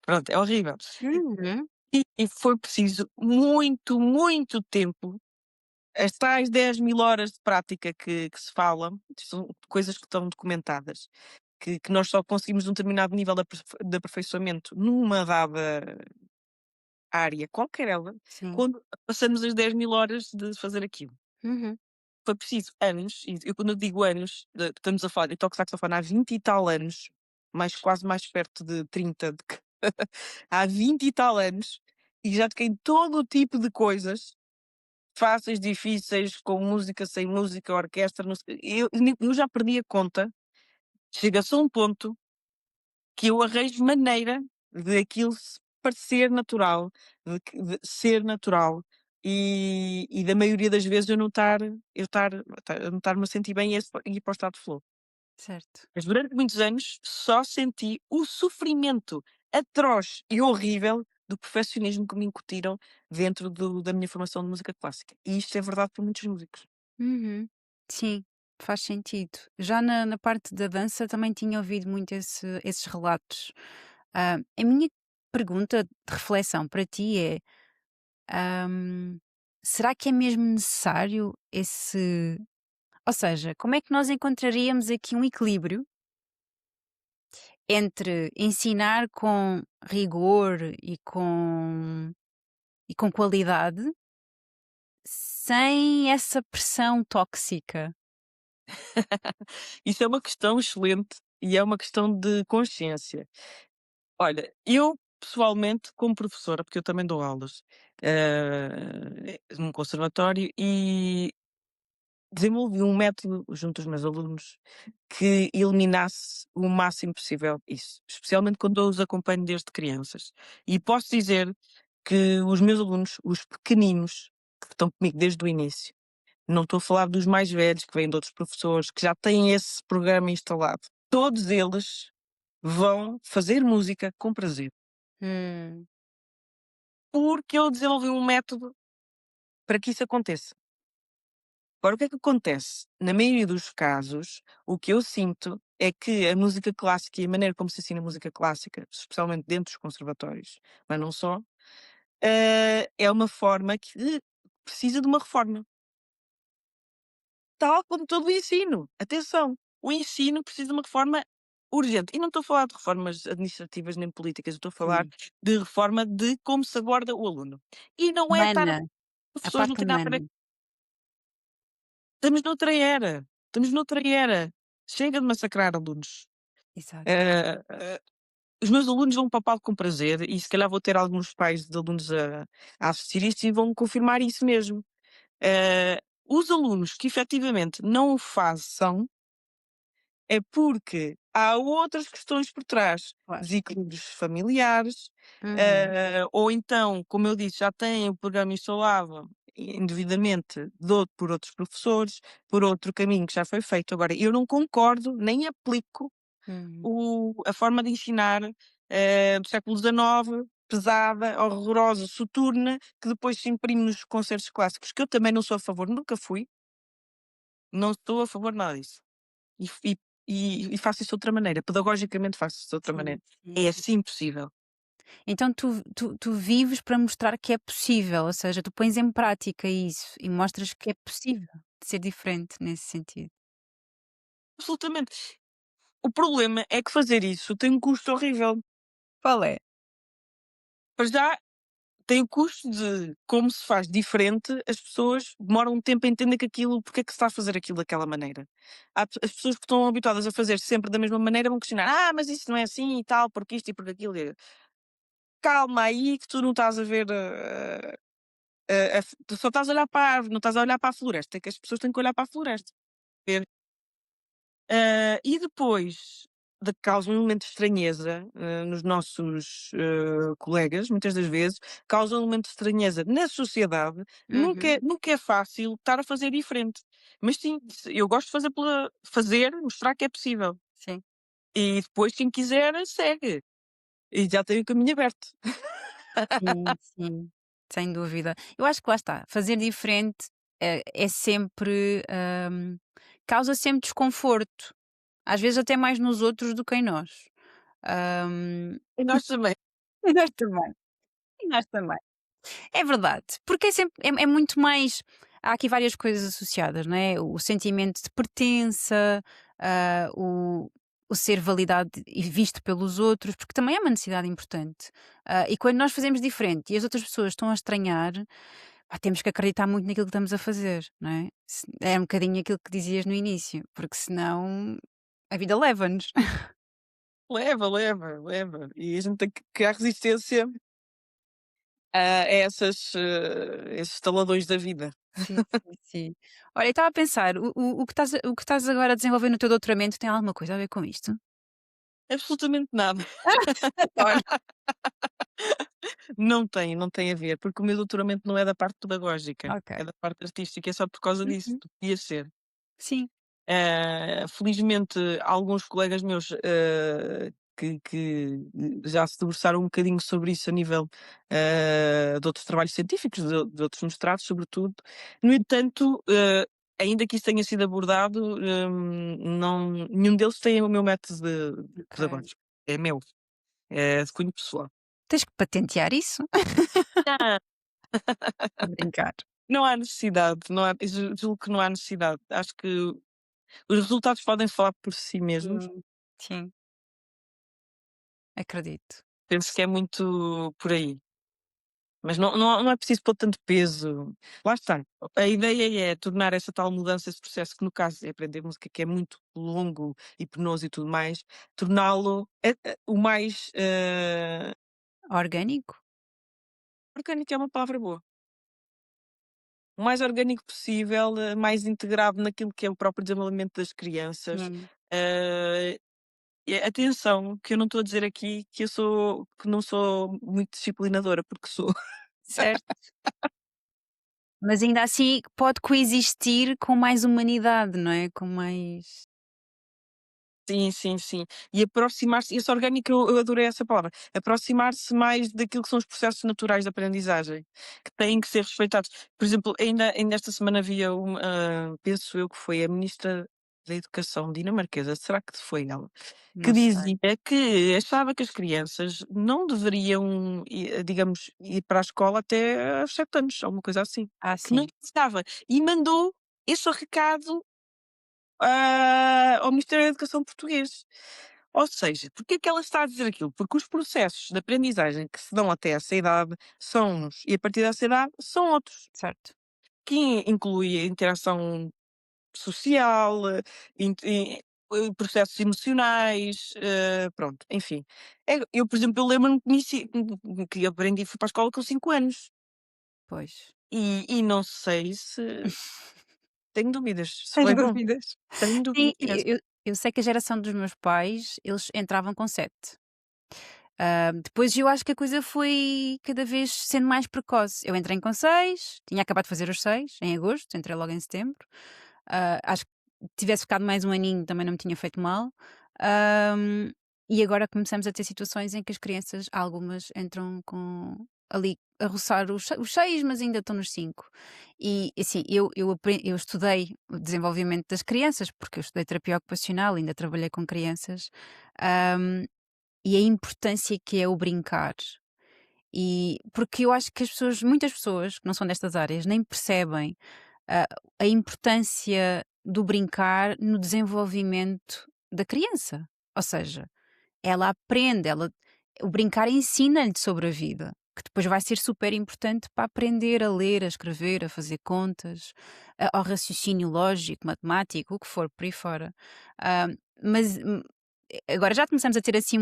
Pronto, é horrível. Uhum. E foi preciso muito, muito tempo, as tais 10.000 horas de prática que se fala, são coisas que estão documentadas, que nós só conseguimos um determinado nível de aperfeiçoamento numa dada área, qualquer ela, Sim. quando passamos as 10.000 horas de fazer aquilo. Uhum. Foi preciso anos, e eu quando eu digo anos, estamos a falar, eu toco saxofone há 20 e tal anos, quase mais perto de 30 de que há 20 e tal anos, e já toquei todo o tipo de coisas, fáceis, difíceis, com música, sem música, orquestra, não sei eu já perdi a conta, chega-se a um ponto que eu arranjo maneira de aquilo se parecer natural, de ser natural, e da maioria das vezes eu não estar-me a sentir bem e ir para o estado de flow. Certo. Mas durante muitos anos só senti o sofrimento atroz e horrível do perfeccionismo que me incutiram dentro da minha formação de música clássica. E isto é verdade para muitos músicos. Uhum. Sim, faz sentido. Já na parte da dança também tinha ouvido muito esses relatos. A minha pergunta de reflexão para ti é: ahm, será que é mesmo necessário esse. Ou seja, como é que nós encontraríamos aqui um equilíbrio entre ensinar com rigor e com qualidade, sem essa pressão tóxica? Isso é uma questão excelente e é uma questão de consciência. Olha, eu pessoalmente, como professora, porque eu também dou aulas num conservatório e desenvolvi um método junto aos meus alunos que eliminasse o máximo possível isso, especialmente quando eu os acompanho desde crianças. E posso dizer que os meus alunos, os pequeninos, que estão comigo desde o início, não estou a falar dos mais velhos que vêm de outros professores que já têm esse programa instalado. Todos eles vão fazer música com prazer, Hum, porque eu desenvolvi um método para que isso aconteça. Agora, o que é que acontece? Na maioria dos casos, o que eu sinto é que a música clássica e a maneira como se ensina música clássica, especialmente dentro dos conservatórios, mas não só, é uma forma que precisa de uma reforma. Tal como todo o ensino. Atenção, o ensino precisa de uma reforma urgente. E não estou a falar de reformas administrativas nem políticas, eu estou a falar sim. de reforma de como se aborda o aluno. E não é estar a Humana, a professores não parte têm nada a humana. ver. Estamos noutra era. Estamos noutra era. Chega de massacrar alunos. Exato. Eh, eh, os meus alunos vão para o palco com prazer e se calhar vou ter alguns pais de alunos a assistir isto e vão confirmar isso mesmo. Os alunos que efetivamente não o façam é porque há outras questões por trás, Claro. desequilíbrios familiares, Uhum. ou então, como eu disse, já têm o programa instalado indevidamente por outros professores, por outro caminho que já foi feito. Agora, eu não concordo, nem aplico Uhum. a forma de ensinar, do século XIX, pesada, horrorosa, soturna, que depois se imprime nos concertos clássicos, que eu também não sou a favor, nunca fui, não estou a favor de nada disso. E f e faço isso de outra maneira, pedagogicamente faço isso de outra Sim, maneira. sim, É sim. assim possível. Então tu vives para mostrar que é possível, ou seja, tu pões em prática isso e mostras que é possível ser diferente nesse sentido. Absolutamente. O problema é que fazer isso tem um custo horrível. Qual é? Para já, tem o custo de como se faz diferente, as pessoas demoram um tempo a entender que aquilo porque é que se está a fazer aquilo daquela maneira. As pessoas que estão habituadas a fazer sempre da mesma maneira vão questionar: "Ah, mas isso não é assim e tal, porque isto e porque aquilo". E eu, calma aí que tu não estás a ver, tu só estás a olhar para a árvore, não estás a olhar para a floresta, é que as pessoas têm que olhar para a floresta. E depois causa um elemento de estranheza, nos nossos, colegas, muitas das vezes, causa um elemento de estranheza na sociedade, Uhum, nunca é fácil estar a fazer diferente. Mas sim, eu gosto de fazer, mostrar que é possível. sim. E depois quem quiser segue, e já tem o caminho aberto. Sim, sim, sem dúvida. Eu acho que lá está, fazer diferente é sempre, causa sempre desconforto, às vezes até mais nos outros do que em nós. Hum, E nós também. e nós também, e nós também. É verdade, porque é sempre é muito mais há aqui várias coisas associadas, não é? O sentimento de pertença, o ser validado e visto pelos outros, porque também é uma necessidade importante. E quando nós fazemos diferente e as outras pessoas estão a estranhar, pá, temos que acreditar muito naquilo que estamos a fazer, não é? É um bocadinho aquilo que dizias no início, porque senão a vida leva-nos. Leva, leva, leva. E a gente tem que criar resistência a esses estaladões da vida. Sim, sim, sim. Olha, eu estava a pensar, o que estás agora a desenvolver no teu doutoramento tem alguma coisa a ver com isto? Absolutamente nada. Adoro. Não tem, não tem a ver, porque o meu doutoramento não é da parte pedagógica, Ok. é da parte artística, é só por causa disso, Uhum. podia ser. Sim, Felizmente, alguns colegas meus, que já se debruçaram um bocadinho sobre isso a nível, de outros trabalhos científicos, de outros mestrados, sobretudo. No entanto, ainda que isso tenha sido abordado, não nenhum deles tem o meu método ok. pedagógico. É meu, é de cunho pessoal. Tens que patentear isso? Não, Estou a brincar. não há necessidade, não há, julgo que não há necessidade. Acho que os resultados podem falar por si mesmos. Sim, acredito. Penso que é muito por aí. Mas não é preciso pôr tanto peso. Lá está, a ideia é tornar essa tal mudança, esse processo que no caso é aprender música, que é muito longo e penoso e tudo mais, torná-lo, o mais, Orgânico? orgânico é uma palavra boa, o mais orgânico possível, mais integrado naquilo que é o próprio desenvolvimento das crianças. Hum. Eh, e atenção, que eu não estou a dizer aqui que não sou muito disciplinadora, porque sou. Certo. Mas ainda assim pode coexistir com mais humanidade, não é? Com mais Sim, sim, sim. E aproximar-se, esse orgânico eu adorei essa palavra, aproximar-se mais daquilo que são os processos naturais de aprendizagem, que têm que ser respeitados. Por exemplo, ainda esta semana havia uma, penso eu que foi a ministra da Educação dinamarquesa, será que foi ela? Que não sei. dizia que achava que as crianças não deveriam, digamos, ir para a escola até aos 7 anos, ou uma coisa assim, Ah, que não sim, estava. E mandou esse recado ao Ministério da Educação português. Ou seja, porque é que ela está a dizer aquilo? Porque os processos de aprendizagem que se dão até essa idade são uns, e a partir dessa idade são outros, certo. que inclui a interação social, processos emocionais, pronto, enfim. Eu, por exemplo, eu lembro-me que aprendi, fui para a escola com 5 anos, Pois. e não sei se tenho dúvidas se Tens foi bom, dúvidas? tenho Sim, dúvidas. eu sei que a geração dos meus pais, eles entravam com 7. Depois eu acho que a coisa foi cada vez sendo mais precoce. Eu entrei com 6, tinha acabado de fazer os 6 em agosto, entrei logo em setembro. Acho que tivesse ficado mais um aninho também não me tinha feito mal. Ahm, e agora começamos a ter situações em que as crianças, algumas, entram com ali a roçar os 6, mas ainda estão nos 5. E assim, eu estudei o desenvolvimento das crianças, porque eu estudei terapia ocupacional, ainda trabalhei com crianças. ahm, e a importância que é o brincar. E porque eu acho que muitas pessoas que não são destas áreas nem percebem a, a importância do brincar no desenvolvimento da criança. Ou seja, ela aprende, o brincar ensina-lhe sobre a vida, que depois vai ser super importante para aprender a ler, a escrever, a fazer contas, ao raciocínio lógico, matemático, o que for, por aí fora. Ah, mas agora já começamos a ter assim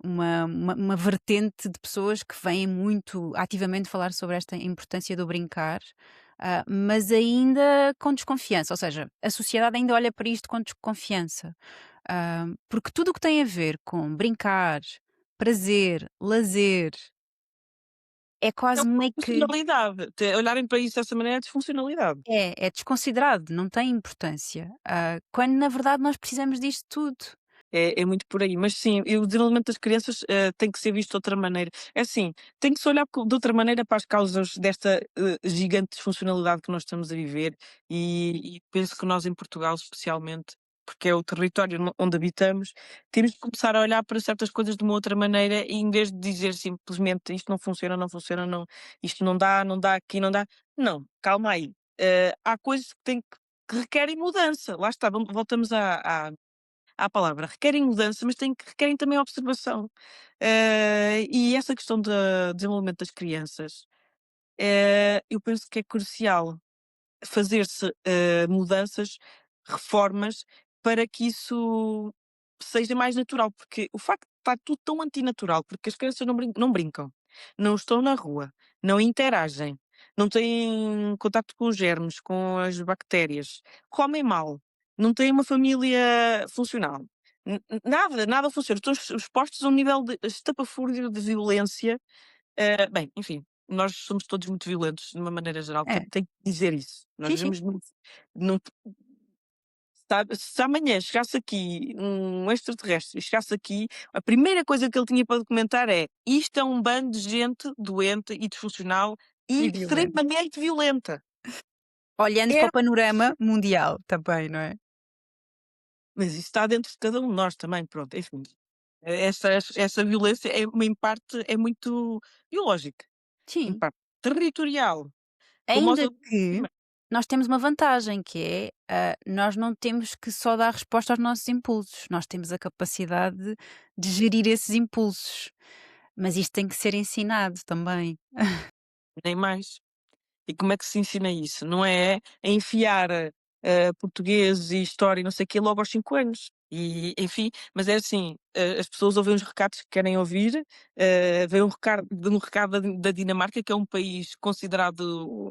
uma vertente de pessoas que vêm muito ativamente falar sobre esta importância do brincar, mas ainda com desconfiança, ou seja, a sociedade ainda olha para isto com desconfiança. Porque tudo o que tem a ver com brincar, prazer, lazer, é É quase uma meio que funcionalidade. Olharem para isso dessa maneira é desfuncionalidade. é desconsiderado, não tem importância. Quando na verdade nós precisamos disto tudo. É muito por aí. Mas sim, e o desenvolvimento das crianças, tem que ser visto de outra maneira. É assim, tem que se olhar de outra maneira para as causas desta, gigante disfuncionalidade que nós estamos a viver, e penso que nós em Portugal especialmente, porque é o território onde habitamos, temos que começar a olhar para certas coisas de uma outra maneira e em vez de dizer simplesmente isto não funciona, não funciona, não, isto não dá, não dá, aqui não dá. Não, calma aí. Há coisas que requerem mudança. Lá está, voltamos à palavra, requerem mudança, mas requerem também observação. E essa questão do desenvolvimento das crianças, eu penso que é crucial fazer-se, mudanças, reformas, para que isso seja mais natural, porque o facto de estar tudo tão antinatural, porque as crianças não brincam, não estão na rua, não interagem, não têm contacto com os germes, com as bactérias, comem mal, não têm uma família funcional, nada funciona, estão expostos a um nível de estapafúrdio de violência. Bem, enfim, nós somos todos muito violentos de uma maneira geral, É, tenho que dizer isso. Nós sim, sim. vivemos muito, não, se amanhã chegasse aqui um extraterrestre e chegasse aqui, a primeira coisa que ele tinha para documentar é: isto é um bando de gente doente e disfuncional E e violento. extremamente violenta. Olhando para É, o panorama mundial também, não é? mas isso está dentro de cada um de nós também, pronto, enfim. Essa violência em parte é muito biológica, em Sim. parte territorial, como aos Ainda outros que animais. nós temos uma vantagem que é, nós não temos que só dar resposta aos nossos impulsos, nós temos a capacidade de gerir esses impulsos, mas isto tem que ser ensinado também. Nem mais. E como é que se ensina isso? Não é a enfiar, português e história e não sei o quê logo aos 5 anos. E, enfim, mas é assim, as pessoas ouvem os recados que querem ouvir, vem um recado da Dinamarca, que é um país considerado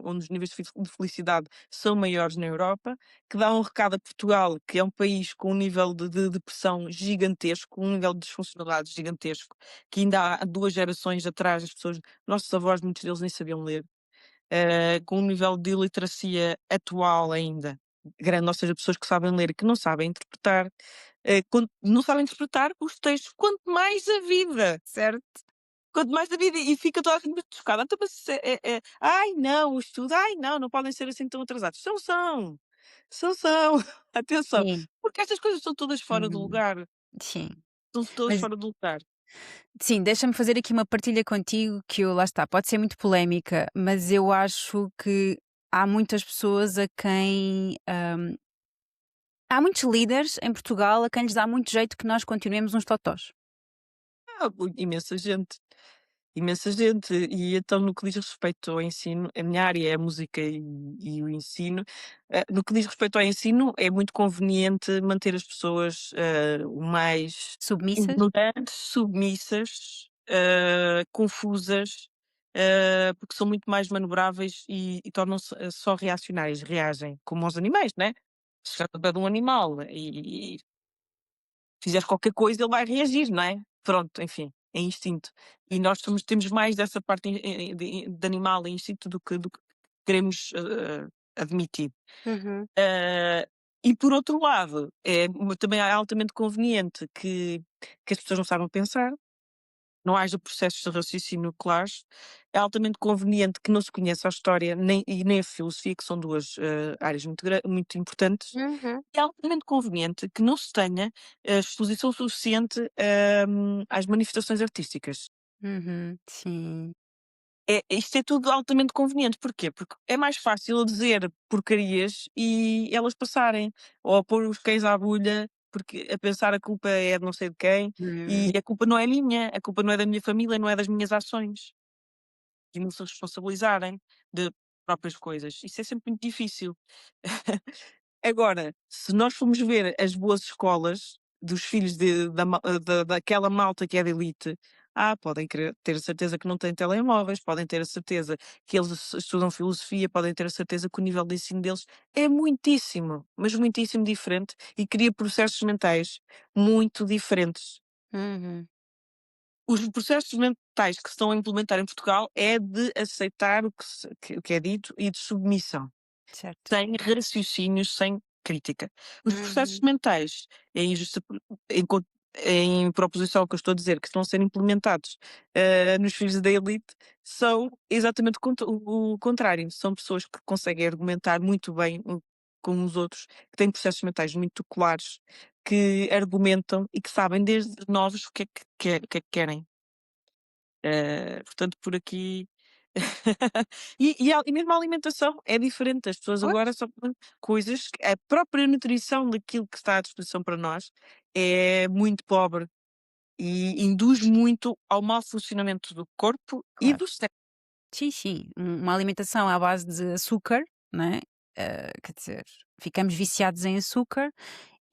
onde os níveis de felicidade são maiores na Europa, que dá um recado a Portugal, que é um país com um nível de depressão gigantesco, um nível de disfuncionalidade gigantesco, que ainda há 2 gerações atrás as pessoas, nossos avós, muitos deles nem sabiam ler, com um nível de iliteracia atual ainda grande, ou seja, pessoas que sabem ler e que não sabem interpretar, não sabem interpretar os textos, quanto mais a vida, Certo? quanto mais a vida, e fica toda a gente muito chocada. Então, mas isso "Ai não, o estudo, ai não podem ser assim tão atrasados". São, atenção, Sim. porque estas coisas estão todas fora do Uhum. lugar, Sim. estão todas Mas fora do lugar. sim, deixa-me fazer aqui uma partilha contigo que eu lá está, pode ser muito polémica, mas eu acho que há muitas pessoas a quem, há muitos líderes em Portugal a quem lhes dá muito jeito que nós continuemos uns totós. Imensa gente. Imensa gente. E então, no que diz respeito ao ensino, a minha área é a música e o ensino. No que diz respeito ao ensino, é muito conveniente manter as pessoas o mais Submissas? ignorantes, submissas, confusas, porque são muito mais manobráveis e tornam-se só reacionárias, reagem como aos animais, né? Se chegar ao pé de um animal e fizeres qualquer coisa, ele vai reagir, não é? Pronto, enfim. é instinto. E nós temos mais dessa parte de animal, é instinto, do que queremos admitir. Uhum, Ah, e por outro lado, também é altamente conveniente que as pessoas não saibam pensar, não haja processos de raciocínio claros. É altamente conveniente que não se conheça a história nem a filosofia, que são duas áreas muito importantes. uhum, É altamente conveniente que não se tenha exposição suficiente às manifestações artísticas. uhum, sim. Isto é tudo altamente conveniente. Porquê? Porque é mais fácil eu dizer porcarias e elas passarem, ou pôr os cães à bulha, porque a pensar a culpa é de não sei de quem, Hum, e a culpa não é minha, a culpa não é da minha família, não é das minhas ações. E não se responsabilizarem de próprias coisas. Isso é sempre muito difícil. Agora, se nós formos ver as boas escolas dos filhos daquela malta que é de elite, podem ter a certeza que não têm telemóveis, podem ter a certeza que eles estudam filosofia, podem ter a certeza que o nível de ensino deles é muitíssimo, mas muitíssimo diferente e cria processos mentais muito diferentes. uhum, Os processos mentais que se estão a implementar em Portugal é de aceitar o que é dito e de submissão. certo. Sem raciocínios, sem crítica. Os processos Uhum, mentais em justa em con em proposição ao que eu estou a dizer, que estão a ser implementados, nos filhos da elite, são exatamente o contrário. São pessoas que conseguem argumentar muito bem com os outros, que têm processos mentais muito claros, que argumentam e que sabem desde novos o que é que querem. Portanto, por aqui e mesmo a alimentação é diferente. As pessoas pois, agora só comem coisas que a própria nutrição daquilo que está à disposição para nós é muito pobre e induz muito ao mau funcionamento do corpo e claro. do cérebro. Sim, sim, uma alimentação à base de açúcar, não é? Quer dizer, ficamos viciados em açúcar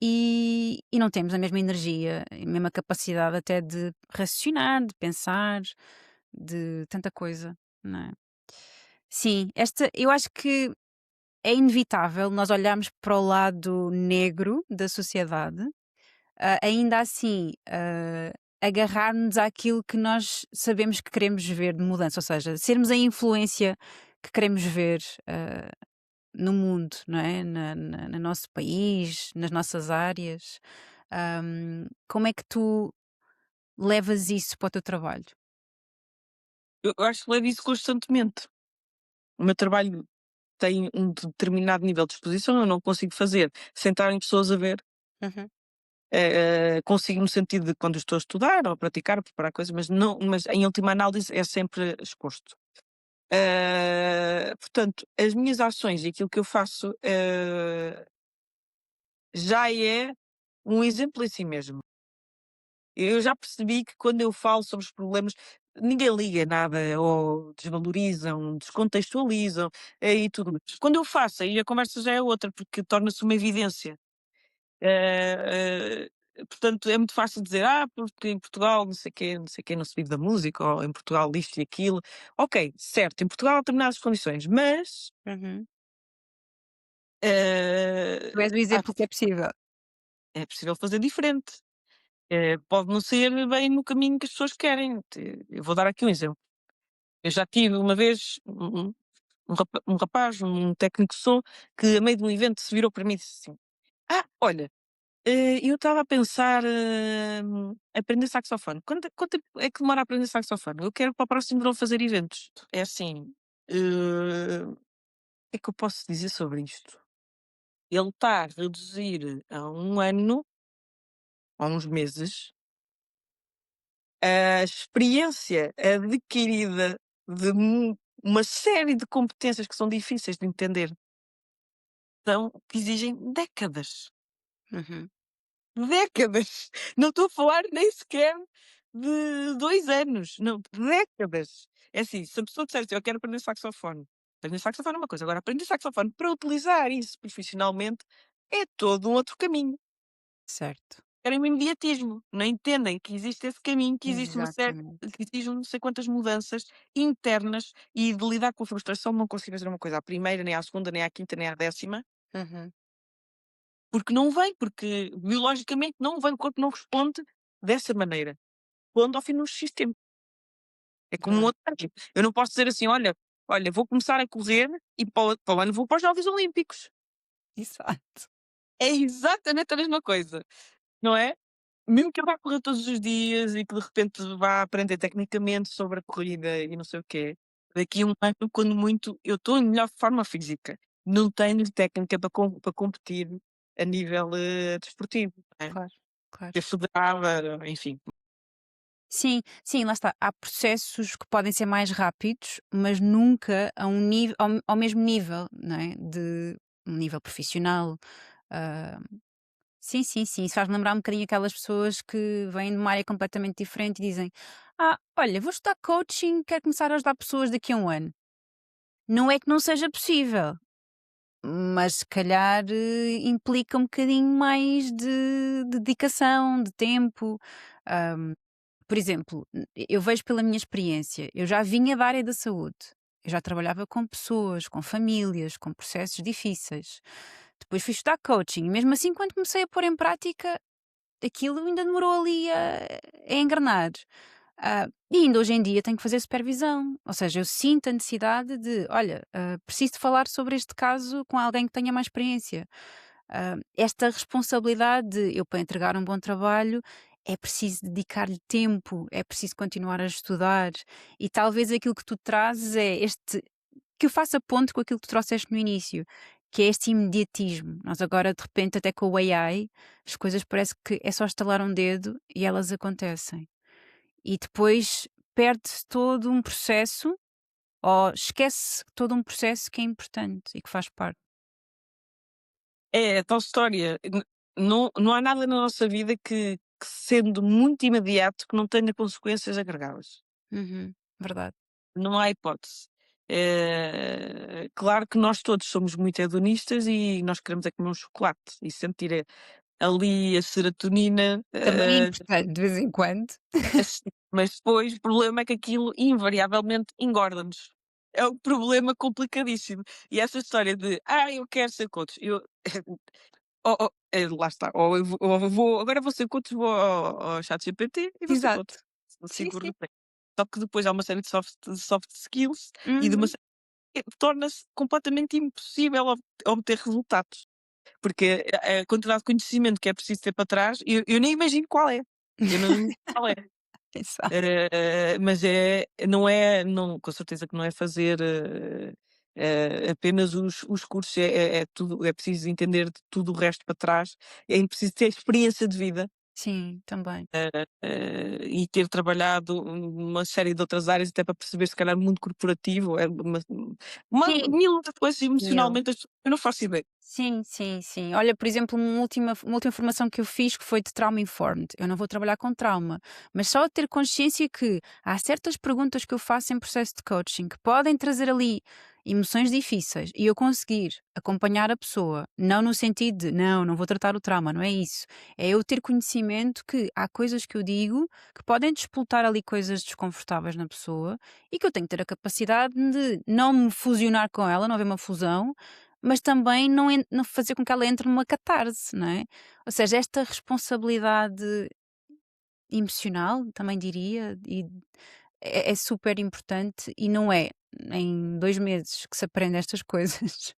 e não temos a mesma energia, a mesma capacidade até de raciocinar, de pensar, de tanta coisa, não é? Sim, eu acho que é inevitável nós olharmos para o lado negro da sociedade, ainda assim, agarrar-nos àquilo que nós sabemos que queremos ver de mudança, ou seja, sermos a influência que queremos ver, no mundo, não é? No nosso país, nas nossas áreas. Como é que tu levas isso para o teu trabalho? Eu acho que levo isso constantemente. O meu trabalho tem um determinado nível de exposição, eu não consigo fazer sem estarem pessoas a ver. Uhum, Consigo no sentido de quando estou a estudar ou a praticar, a preparar coisas, mas em última análise é sempre exposto. Portanto, as minhas ações e aquilo que eu faço, já é um exemplo em si mesmo. Eu já percebi que quando eu falo sobre os problemas, ninguém liga nada ou desvalorizam, descontextualizam, e tudo mais. Quando eu faço, aí a conversa já é outra, porque torna-se uma evidência. Portanto, é muito fácil dizer: porque em Portugal não sei quê, não sei quê, não se vive da música, ou em Portugal isto e aquilo. Ok, certo, em Portugal há determinadas condições, mas uhum. Tu és o eh, há exemplo que é possível. é possível fazer diferente. Pode não ser bem no caminho que as pessoas querem. Eu vou dar aqui um exemplo. Eu já tive uma vez um rapaz, um técnico de som, que a meio de um evento se virou para mim e disse assim: olha, eu estava a pensar, aprender saxofone. Quanto tempo é que demora a aprender saxofone? Eu quero para o próximo verão fazer eventos. É assim, o que é que eu posso dizer sobre isto? Ele está a reduzir a um ano, ou uns meses, a experiência adquirida de uma série de competências que são difíceis de entender, que exigem décadas. Uhum, Décadas! Não estou a falar nem sequer de 2 anos, não, décadas. É assim, se a pessoa disser assim: "Eu quero aprender saxofone", aprender saxofone é uma coisa, agora aprender saxofone para utilizar isso profissionalmente é todo um outro caminho. certo. Querem o imediatismo, não entendem que existe esse caminho, que existe uma série Exatamente. que exige não sei quantas mudanças internas e de lidar com a frustração de não conseguir fazer uma coisa à primeira, nem à segunda, nem à quinta, nem à décima, Uhum, porque não vem, porque biologicamente não vem, o corpo não responde dessa maneira. respondo ao fim de um X tempo. É como um Verdade. outro treino. Eu não posso dizer assim: "Olha, vou começar a correr e para o ano vou para os Jogos Olímpicos". Exato. É exatamente a mesma coisa, não é? Mesmo que eu vá correr todos os dias e que de repente vá aprender tecnicamente sobre a corrida e não sei o quê, daqui a um ano, quando muito, eu estou em melhor forma física. Não tenho técnica para competir a nível, desportivo, não é? Claro, claro. Ser federada, enfim. Sim, sim, lá está. Há processos que podem ser mais rápidos, mas nunca a um nível, ao mesmo nível, não é? De um nível profissional. ah, sim, sim, sim. Isso faz-me lembrar um bocadinho aquelas pessoas que vêm de uma área completamente diferente e dizem: Ah, olha, vou estudar coaching, quero começar a ajudar pessoas daqui a um ano. Não é que não seja possível, mas se calhar implica um bocadinho mais de dedicação, de tempo. Por exemplo, eu vejo pela minha experiência, eu já vinha da área da saúde, eu já trabalhava com pessoas, com famílias, com processos difíceis. Depois fui estudar coaching, e mesmo assim, quando comecei a pôr em prática, aquilo ainda demorou ali a engrenar. E ainda hoje em dia tenho que fazer supervisão, ou seja, eu sinto a necessidade de, olha, preciso de falar sobre este caso com alguém que tenha mais experiência. Esta responsabilidade de eu, para entregar um bom trabalho, é preciso dedicar-lhe tempo, é preciso continuar a estudar, e talvez aquilo que tu trazes é este, que eu faça ponto com aquilo que tu trouxeste no início, que é este imediatismo. Nós agora, de repente, até com o AI, as coisas parece que é só estalar um dedo e elas acontecem. E depois perde-se todo um processo, ou esquece todo um processo que é importante e que faz parte. É a tal história, não há nada na nossa vida que sendo muito imediato, que não tenha consequências agregadas. Uhum, verdade. Não há hipótese. Claro que nós todos somos muito hedonistas e nós queremos é comer um chocolate e sentir ali a serotonina, Também é importante de vez em quando. mas depois o problema é que aquilo invariavelmente engorda-nos. É um problema complicadíssimo. E essa história de: eu quero ser coach", lá está, ou eu vou agora vou ser coach, vou ao ChatGPT e vou ser coach. Exato. Sim, Seguro sim. no pé. Só que depois há uma série de soft skills e de uma Uhum. sé torna-se completamente impossível obter resultados, porque a quantidade de conhecimento que é preciso ter para trás, eu nem imagino qual é. Eu não qual é. Exato. Mas não é, não, com certeza que não é fazer, apenas os cursos, é tudo, é preciso entender de tudo o resto para trás, é preciso ter experiência de vida, Sim, também. e ter trabalhado uma série de outras áreas até para perceber se calhar mundo corporativo, é uma Sim. mil outras coisas Mil. emocionalmente eu não faço ideia. Sim, sim, sim. Olha, por exemplo, uma última formação que eu fiz que foi de trauma informed. Eu não vou trabalhar com trauma, mas só ter consciência que há certas perguntas que eu faço em processo de coaching que podem trazer ali emoções difíceis e eu conseguir acompanhar a pessoa, não no sentido de não, não vou tratar o trauma, não é isso. É eu ter conhecimento que há coisas que eu digo que podem despoltar ali coisas desconfortáveis na pessoa e que eu tenho que ter a capacidade de não me fusionar com ela, não haver uma fusão, mas também não fazer com que ela entre numa catarse, não é? Ou seja, esta responsabilidade emocional, também diria, e é super importante e não é em 2 meses que se aprende estas coisas.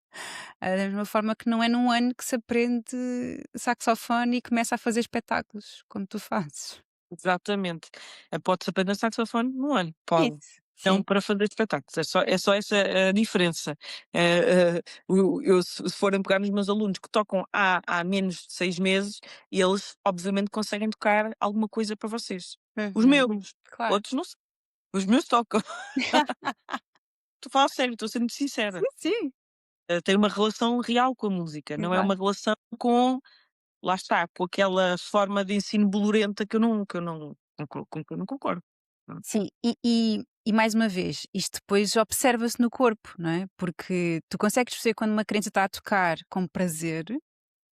Da mesma forma que não é num ano que se aprende saxofone e começa a fazer espetáculos, como tu fazes. Exatamente. Pode-se aprender saxofone num ano, pode. Isso. Não Sim. para fazer espetáculos, é só essa a diferença. Eu se forem pegar nos meus alunos que tocam há menos de 6 meses, eles obviamente conseguem tocar alguma coisa para vocês. Os Uhum. meus, Claro. outros não sei, os meus tocam. Estou a falar sério, estou a ser muito Sim, sincera. sim. Tenho uma relação real com a música, não é Exato. uma relação com, lá está, com aquela forma de ensino bolorenta com que eu não concordo. Pronto. Sim, e mais uma vez, isto depois observa-se no corpo, não é? Porque tu consegues perceber quando uma criança está a tocar com prazer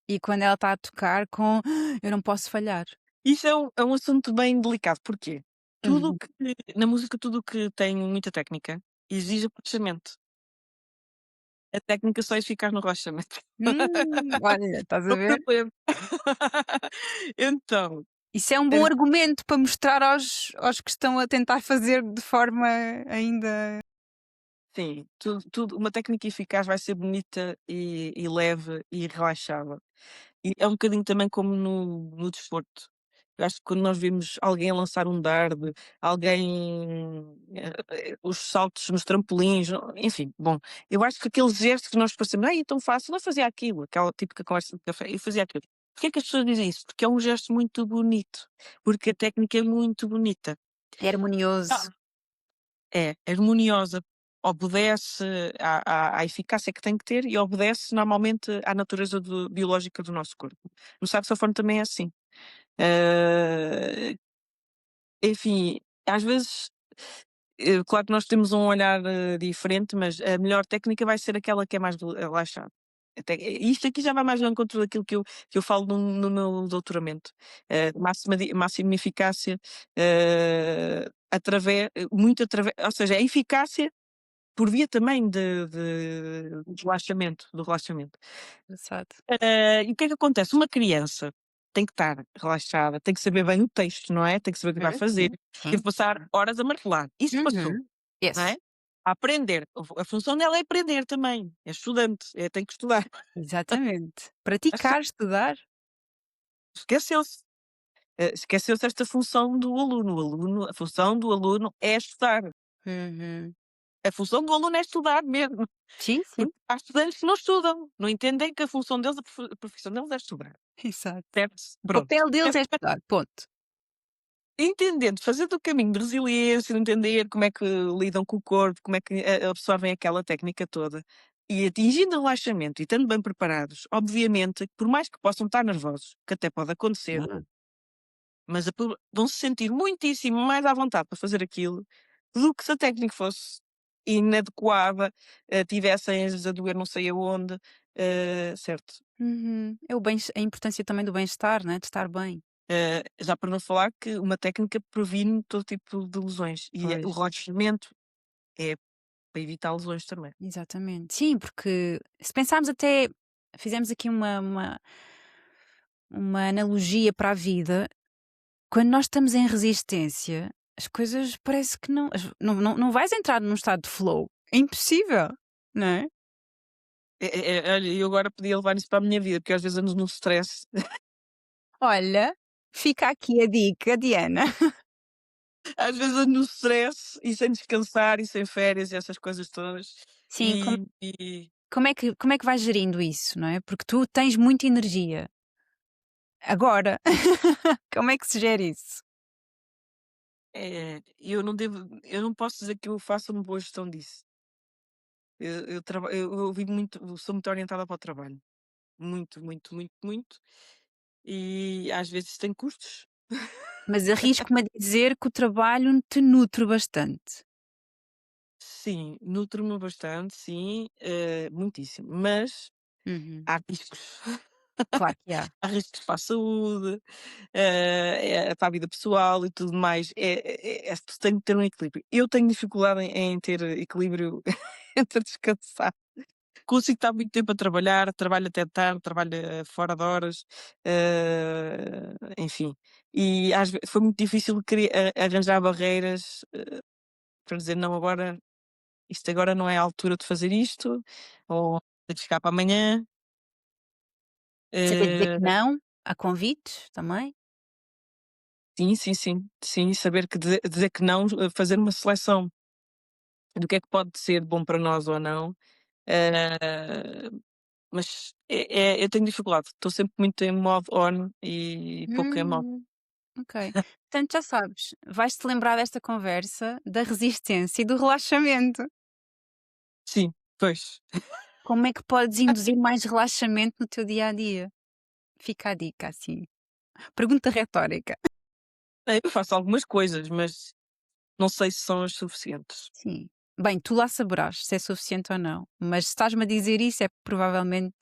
e quando ela está a tocar com eu não posso falhar. Isso é um assunto bem delicado, porquê? Tudo o Uhum. que na música, tudo o que tem muita técnica exige relaxamento. A técnica só é eficaz no relaxamento. Olha, estás a Não ver? problema. Então, Isso é um bom Era argumento para mostrar aos que estão a tentar fazer de forma ainda. sim, tudo uma técnica eficaz vai ser bonita e leve e relaxada. E é um bocadinho também como no desporto. Eu acho que quando nós vemos alguém a lançar um dardo, alguém, os saltos nos trampolins, enfim, bom, eu acho que aquele gesto que nós passamos: "Ai, é tão fácil, eu fazia aquilo", aquela típica conversa de café, eu fazia aquilo. Porquê é que as pessoas dizem isso? Porque é um gesto muito bonito, porque a técnica é muito bonita. É harmonioso. É, harmoniosa, obedece à eficácia que tem que ter e obedece normalmente à natureza biológica do nosso corpo. No saxofone também é assim. Enfim, às vezes, claro que nós temos um olhar, diferente, mas a melhor técnica vai ser aquela que é mais relaxada. Até isto aqui já vai mais ao encontro daquilo que eu falo no meu doutoramento. Máxima eficácia, muito através ou seja, a eficácia por via também de relaxamento, do relaxamento. Engraçado. E o que é que acontece? Uma criança tem que estar relaxada, tem que saber bem o texto, não é? Tem que saber o que vai fazer, Sim, teve sim. que passar horas a martelar. Isso passou, Uhum. não é? Yes, A aprender. A função dela é aprender também, é estudante, tem que estudar. exatamente. Esta Praticar, estudar. esqueceu-se, esqueceu-se esta função do aluno. A função do aluno é estudar. Uhum. A função do aluno é estudar mesmo. Sim, sim, Porque há estudantes que não estudam, não entendem que a função deles, a profissão deles é estudar, exato. certo? O Pronto. papel deles é estudar, ponto. Entendendo, fazendo o caminho de resiliência, de entender como é que lidam com o corpo, como é que absorvem aquela técnica toda, e atingindo o relaxamento e estando bem preparados, obviamente, por mais que possam estar nervosos, que até pode acontecer, Hum. mas vão se sentir muitíssimo mais à vontade para fazer aquilo do que se a técnica fosse inadequada, tivessem a doer não sei aonde, certo? Uhum. É a importância também do bem-estar, né, de estar bem. Já para não falar que uma técnica previne todo tipo de lesões e o Pois. relaxamento é para evitar lesões também. Exatamente. Sim, porque se pensarmos até fizemos aqui uma analogia para a vida, quando nós estamos em resistência, as coisas parece que não vais entrar num estado de flow. É impossível, não é? Olha, eu agora podia levar isso para a minha vida, porque às vezes ando num stress, Olha, fica aqui a dica, Diana. às vezes ando num stress e sem descansar e sem férias e essas coisas todas. Sim, E como é que vais gerindo isso, não é? Porque tu tens muita energia. Agora, como é que se gera isso? eu não posso dizer que eu faça uma boa gestão disso. Eu vivo muito, eu sou muito orientada para o trabalho. Muito, muito, muito, muito. E às vezes tem custos. Mas arrisco-me a dizer que o trabalho te nutre bastante. Sim, nutre-me bastante, sim, muitíssimo, mas Uhum. há riscos. Claro que há. Há riscos para a saúde, para a vida pessoal e tudo mais. Tem que ter um equilíbrio. Eu tenho dificuldade em ter equilíbrio entre descansar. Consigo estar muito tempo a trabalhar, trabalho até tarde, trabalho fora de horas, enfim. E foi muito difícil arranjar barreiras para dizer não, agora isto agora não é a altura de fazer isto, ou tem que ficar para amanhã. Saber dizer que Eh, não a convites também. sim, sim, sim, sim, saber que dizer que não, fazer uma seleção do que é que pode ser bom para nós ou não. eh, mas eu tenho dificuldade, estou sempre muito em modo on e pouco em modo. Hum, ok. Portanto, já sabes, vais-te lembrar desta conversa, da resistência e do relaxamento. Sim, pois. Como é que podes induzir mais relaxamento no teu dia a dia? Fica a dica assim. Pergunta retórica. Eu faço algumas coisas, mas não sei se são as suficientes. Sim. Bem, tu lá saberás se é suficiente ou não, mas se estás-me a dizer isso é porque provavelmente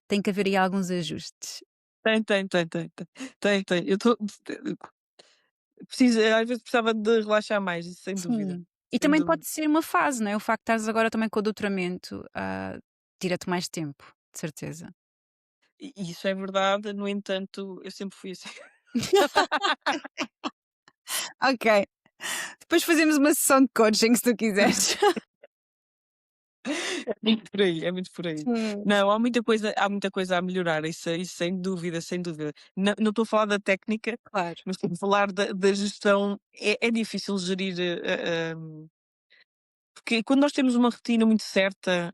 tem que haver aí alguns ajustes. Tem. Eu estou preciso às vezes precisava de relaxar mais, isso sem dúvida, Sim. E sem também dúvida. pode ser uma fase, não é? O facto de estás agora também com o doutoramento, tira-te mais tempo, de certeza. E isso é verdade, no entanto, eu sempre fui assim. Ok. Depois fazemos uma sessão de coaching se tu quiseres. É muito por aí, é muito por aí. Sim. Não, há muita coisa a melhorar, isso sem dúvida, sem dúvida. Não estou a falar da técnica, Claro. mas estou a falar da gestão. É difícil gerir, porque quando nós temos uma rotina muito certa,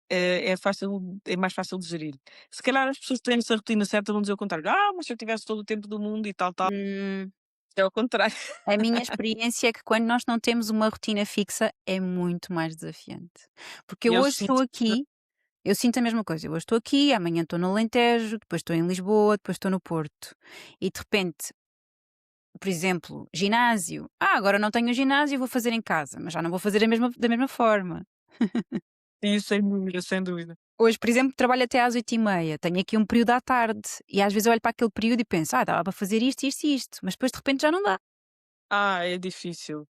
é mais fácil de gerir. Se calhar as pessoas que têm essa rotina certa vão dizer o contrário: "Ah, mas se eu tivesse todo o tempo do mundo e tal, tal", Hum, é ao contrário. a minha experiência é que quando nós não temos uma rotina fixa é muito mais desafiante. Porque E eu eu hoje estou sinto aqui, eu sinto a mesma coisa. Eu hoje estou aqui, amanhã estou no Alentejo, depois estou em Lisboa, depois estou no Porto. E de repente, por exemplo, ginásio. Ah, agora não tenho ginásio, vou fazer em casa, mas já não vou fazer da mesma forma. isso sem dúvida, sem dúvida. Hoje, por exemplo, trabalho até às 8h30. Tenho aqui um período à tarde. E às vezes eu olho para aquele período e penso, dava para fazer isto, isto e isto. Mas depois de repente já não dá. É difícil.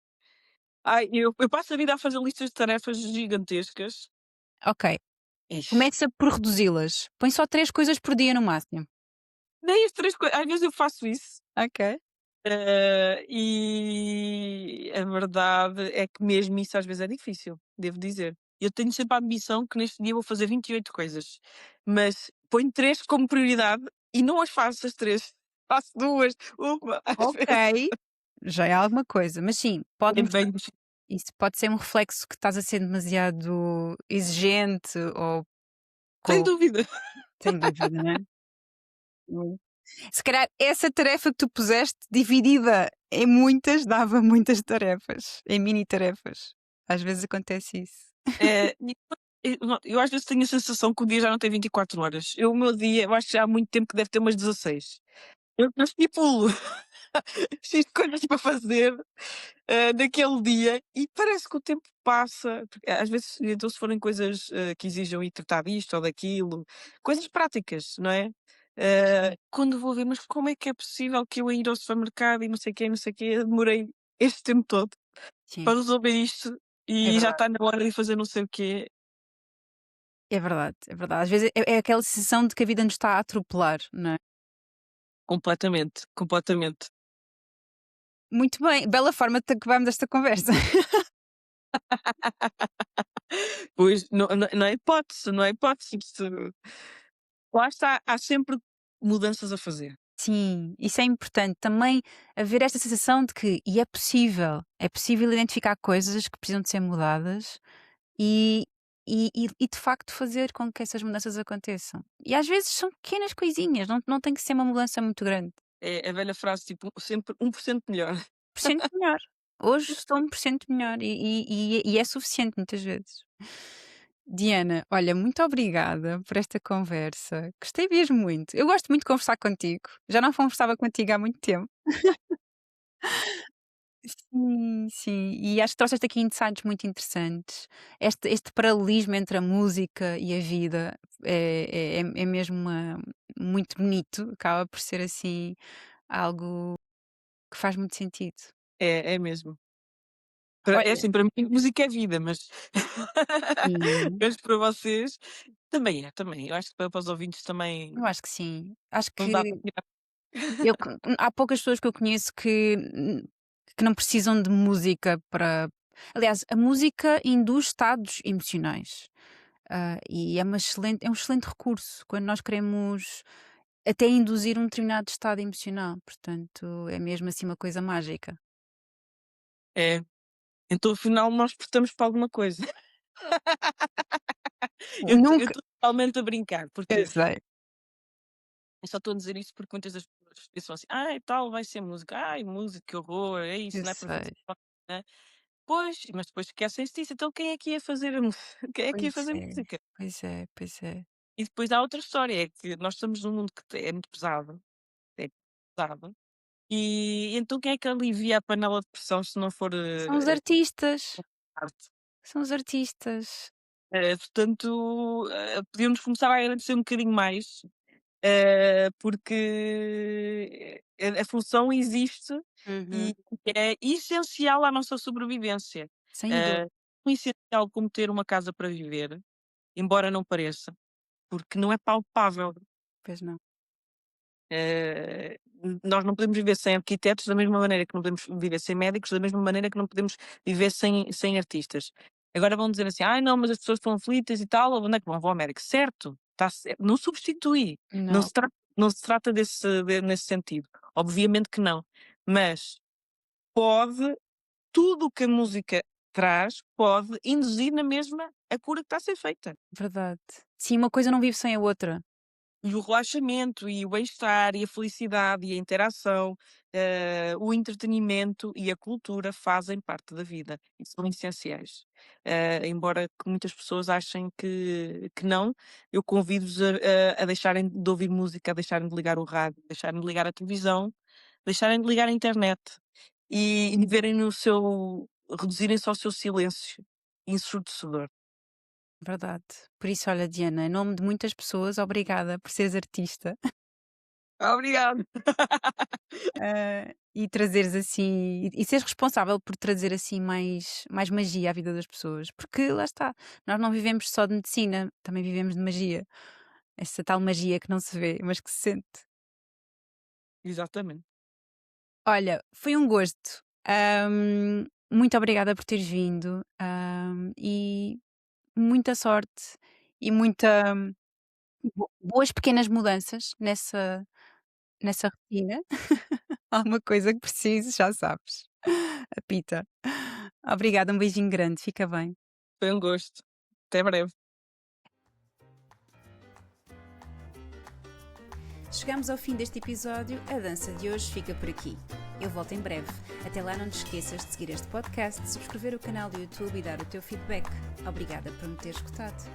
Ai, eu passo a vida a fazer listas de tarefas gigantescas. Ok, Ixi, começa por reduzi-las. Põe só 3 coisas por dia no máximo. nem as 3 coisas às vezes eu faço isso, Ok. e a verdade é que mesmo isso às vezes é difícil, devo dizer. Eu tenho sempre a ambição que neste dia vou fazer 28 coisas, mas ponho 3 como prioridade e não as faço as 3, faço 2, uma às vezes. Ok, já é alguma coisa. Mas sim, É bem difícil. isso pode ser um reflexo que estás a ser demasiado exigente ou Sem com dúvida. sem dúvida, não é? Hum. Se calhar essa tarefa que tu puseste dividida em muitas, dava muitas tarefas, em mini tarefas. Às vezes acontece isso. Eu às vezes tenho a sensação que o dia já não tem 24 horas. O meu dia, eu acho que já há muito tempo que deve ter umas 16. Eu estipulo X coisas para fazer, naquele dia e parece que o tempo passa, porque às vezes, então se forem coisas, que exijam ir tratar disto ou daquilo, coisas práticas, não é? Quando vou ver, mas como é que é possível que eu a ir ao supermercado e não sei o quê, não sei o quê, demorei este tempo todo Sim, para resolver isto é e já verdade. está na hora de fazer não sei o quê. É verdade, é verdade. Às vezes é aquela sensação de que a vida nos está a atropelar, não é? Completamente, completamente. Muito bem, bela forma de acabarmos esta conversa. Pois, não é hipótese, não é hipótese. Lá está, há sempre mudanças a fazer. Sim, isso é importante. Também haver esta sensação de que é possível identificar coisas que precisam de ser mudadas e, e de facto fazer com que essas mudanças aconteçam. E às vezes são pequenas coisinhas, não tem que ser uma mudança muito grande. É a velha frase, tipo, sempre 1% melhor. Por cento melhor. Hoje estou 1% melhor e é suficiente muitas vezes. Diana, olha, muito obrigada por esta conversa. Gostei mesmo muito. Eu gosto muito de conversar contigo. Já não conversava contigo há muito tempo. Sim, sim. E acho que trouxeste aqui insights muito interessantes. Este paralelismo entre a música e a vida é mesmo muito bonito. Acaba por ser assim algo que faz muito sentido. É mesmo. É Olha, assim, para mim música é vida, mas sim, mas para vocês também é, também. Eu acho que para os ouvintes também eu acho que sim. Acho não dá para que tirar. há poucas pessoas que eu conheço que não precisam de música para. Aliás, a música induz estados emocionais. E é um excelente recurso quando nós queremos até induzir um determinado estado emocional. Portanto, é mesmo assim uma coisa mágica. É, então afinal nós prestamos para alguma coisa. Eu Nunca. estou totalmente a brincar, Eu porque sei, eu só estou a dizer isso porque muitas das pessoas pensam assim: "Ai, tal, vai ser música. Ai, música, que horror, é eu isso, não é para fazer", sei. né. Pois, mas depois esquecem-se disso, então quem é que ia fazer a música? Quem é que ia Pois fazer é, música? pois é, pois é. E depois há outra história, é que nós estamos num mundo que é muito pesado, é pesado, e então quem é que alivia a panela de pressão se não for, São os artistas, arte? são os artistas. Portanto, podíamos começar a agradecer um bocadinho mais, porque a função existe Uhum. e é essencial à nossa sobrevivência. Sem dúvida. Eh, Tão essencial como ter uma casa para viver, embora não pareça, porque não é palpável. Pois não. Nós não podemos viver sem arquitetos da mesma maneira que não podemos viver sem médicos, da mesma maneira que não podemos viver sem artistas. Agora vão dizer assim: "Ai não, mas as pessoas estão aflitas e tal, onde é que vão? Vão ao médico", certo, está certo, não substitui, Não, não se trata nesse sentido, obviamente que não, mas pode tudo o que a música traz, pode induzir na mesma a cura que está a ser feita. verdade. Sim, uma coisa não vive sem a outra. E o relaxamento, e o bem-estar, e a felicidade, e a interação, o entretenimento e a cultura fazem parte da vida e são essenciais. Embora que muitas pessoas achem que não, eu convido-vos a deixarem de ouvir música, a deixarem de ligar o rádio, deixarem de ligar a televisão, deixarem de ligar a internet e viverem no seu reduzirem-se ao seu silêncio ensurdecedor. Verdade. Por isso, olha, Diana, em nome de muitas pessoas, obrigada por seres artista. Obrigada. E trazeres assim, e seres responsável por trazer assim mais magia à vida das pessoas, porque lá está, nós não vivemos só de medicina, também vivemos de magia. Essa tal magia que não se vê, mas que se sente. Exatamente. Olha, foi um gosto. Muito obrigada por teres vindo, e muita sorte e muita boas pequenas mudanças nessa rotina. Alguma coisa que precises, já sabes. Apita. Obrigada, um beijinho grande, fica bem. Foi um gosto. Até breve. Chegamos ao fim deste episódio, a dança de hoje fica por aqui. Eu volto em breve. Até lá não te esqueças de seguir este podcast, subscrever o canal do YouTube e dar o teu feedback. Obrigada por me ter escutado.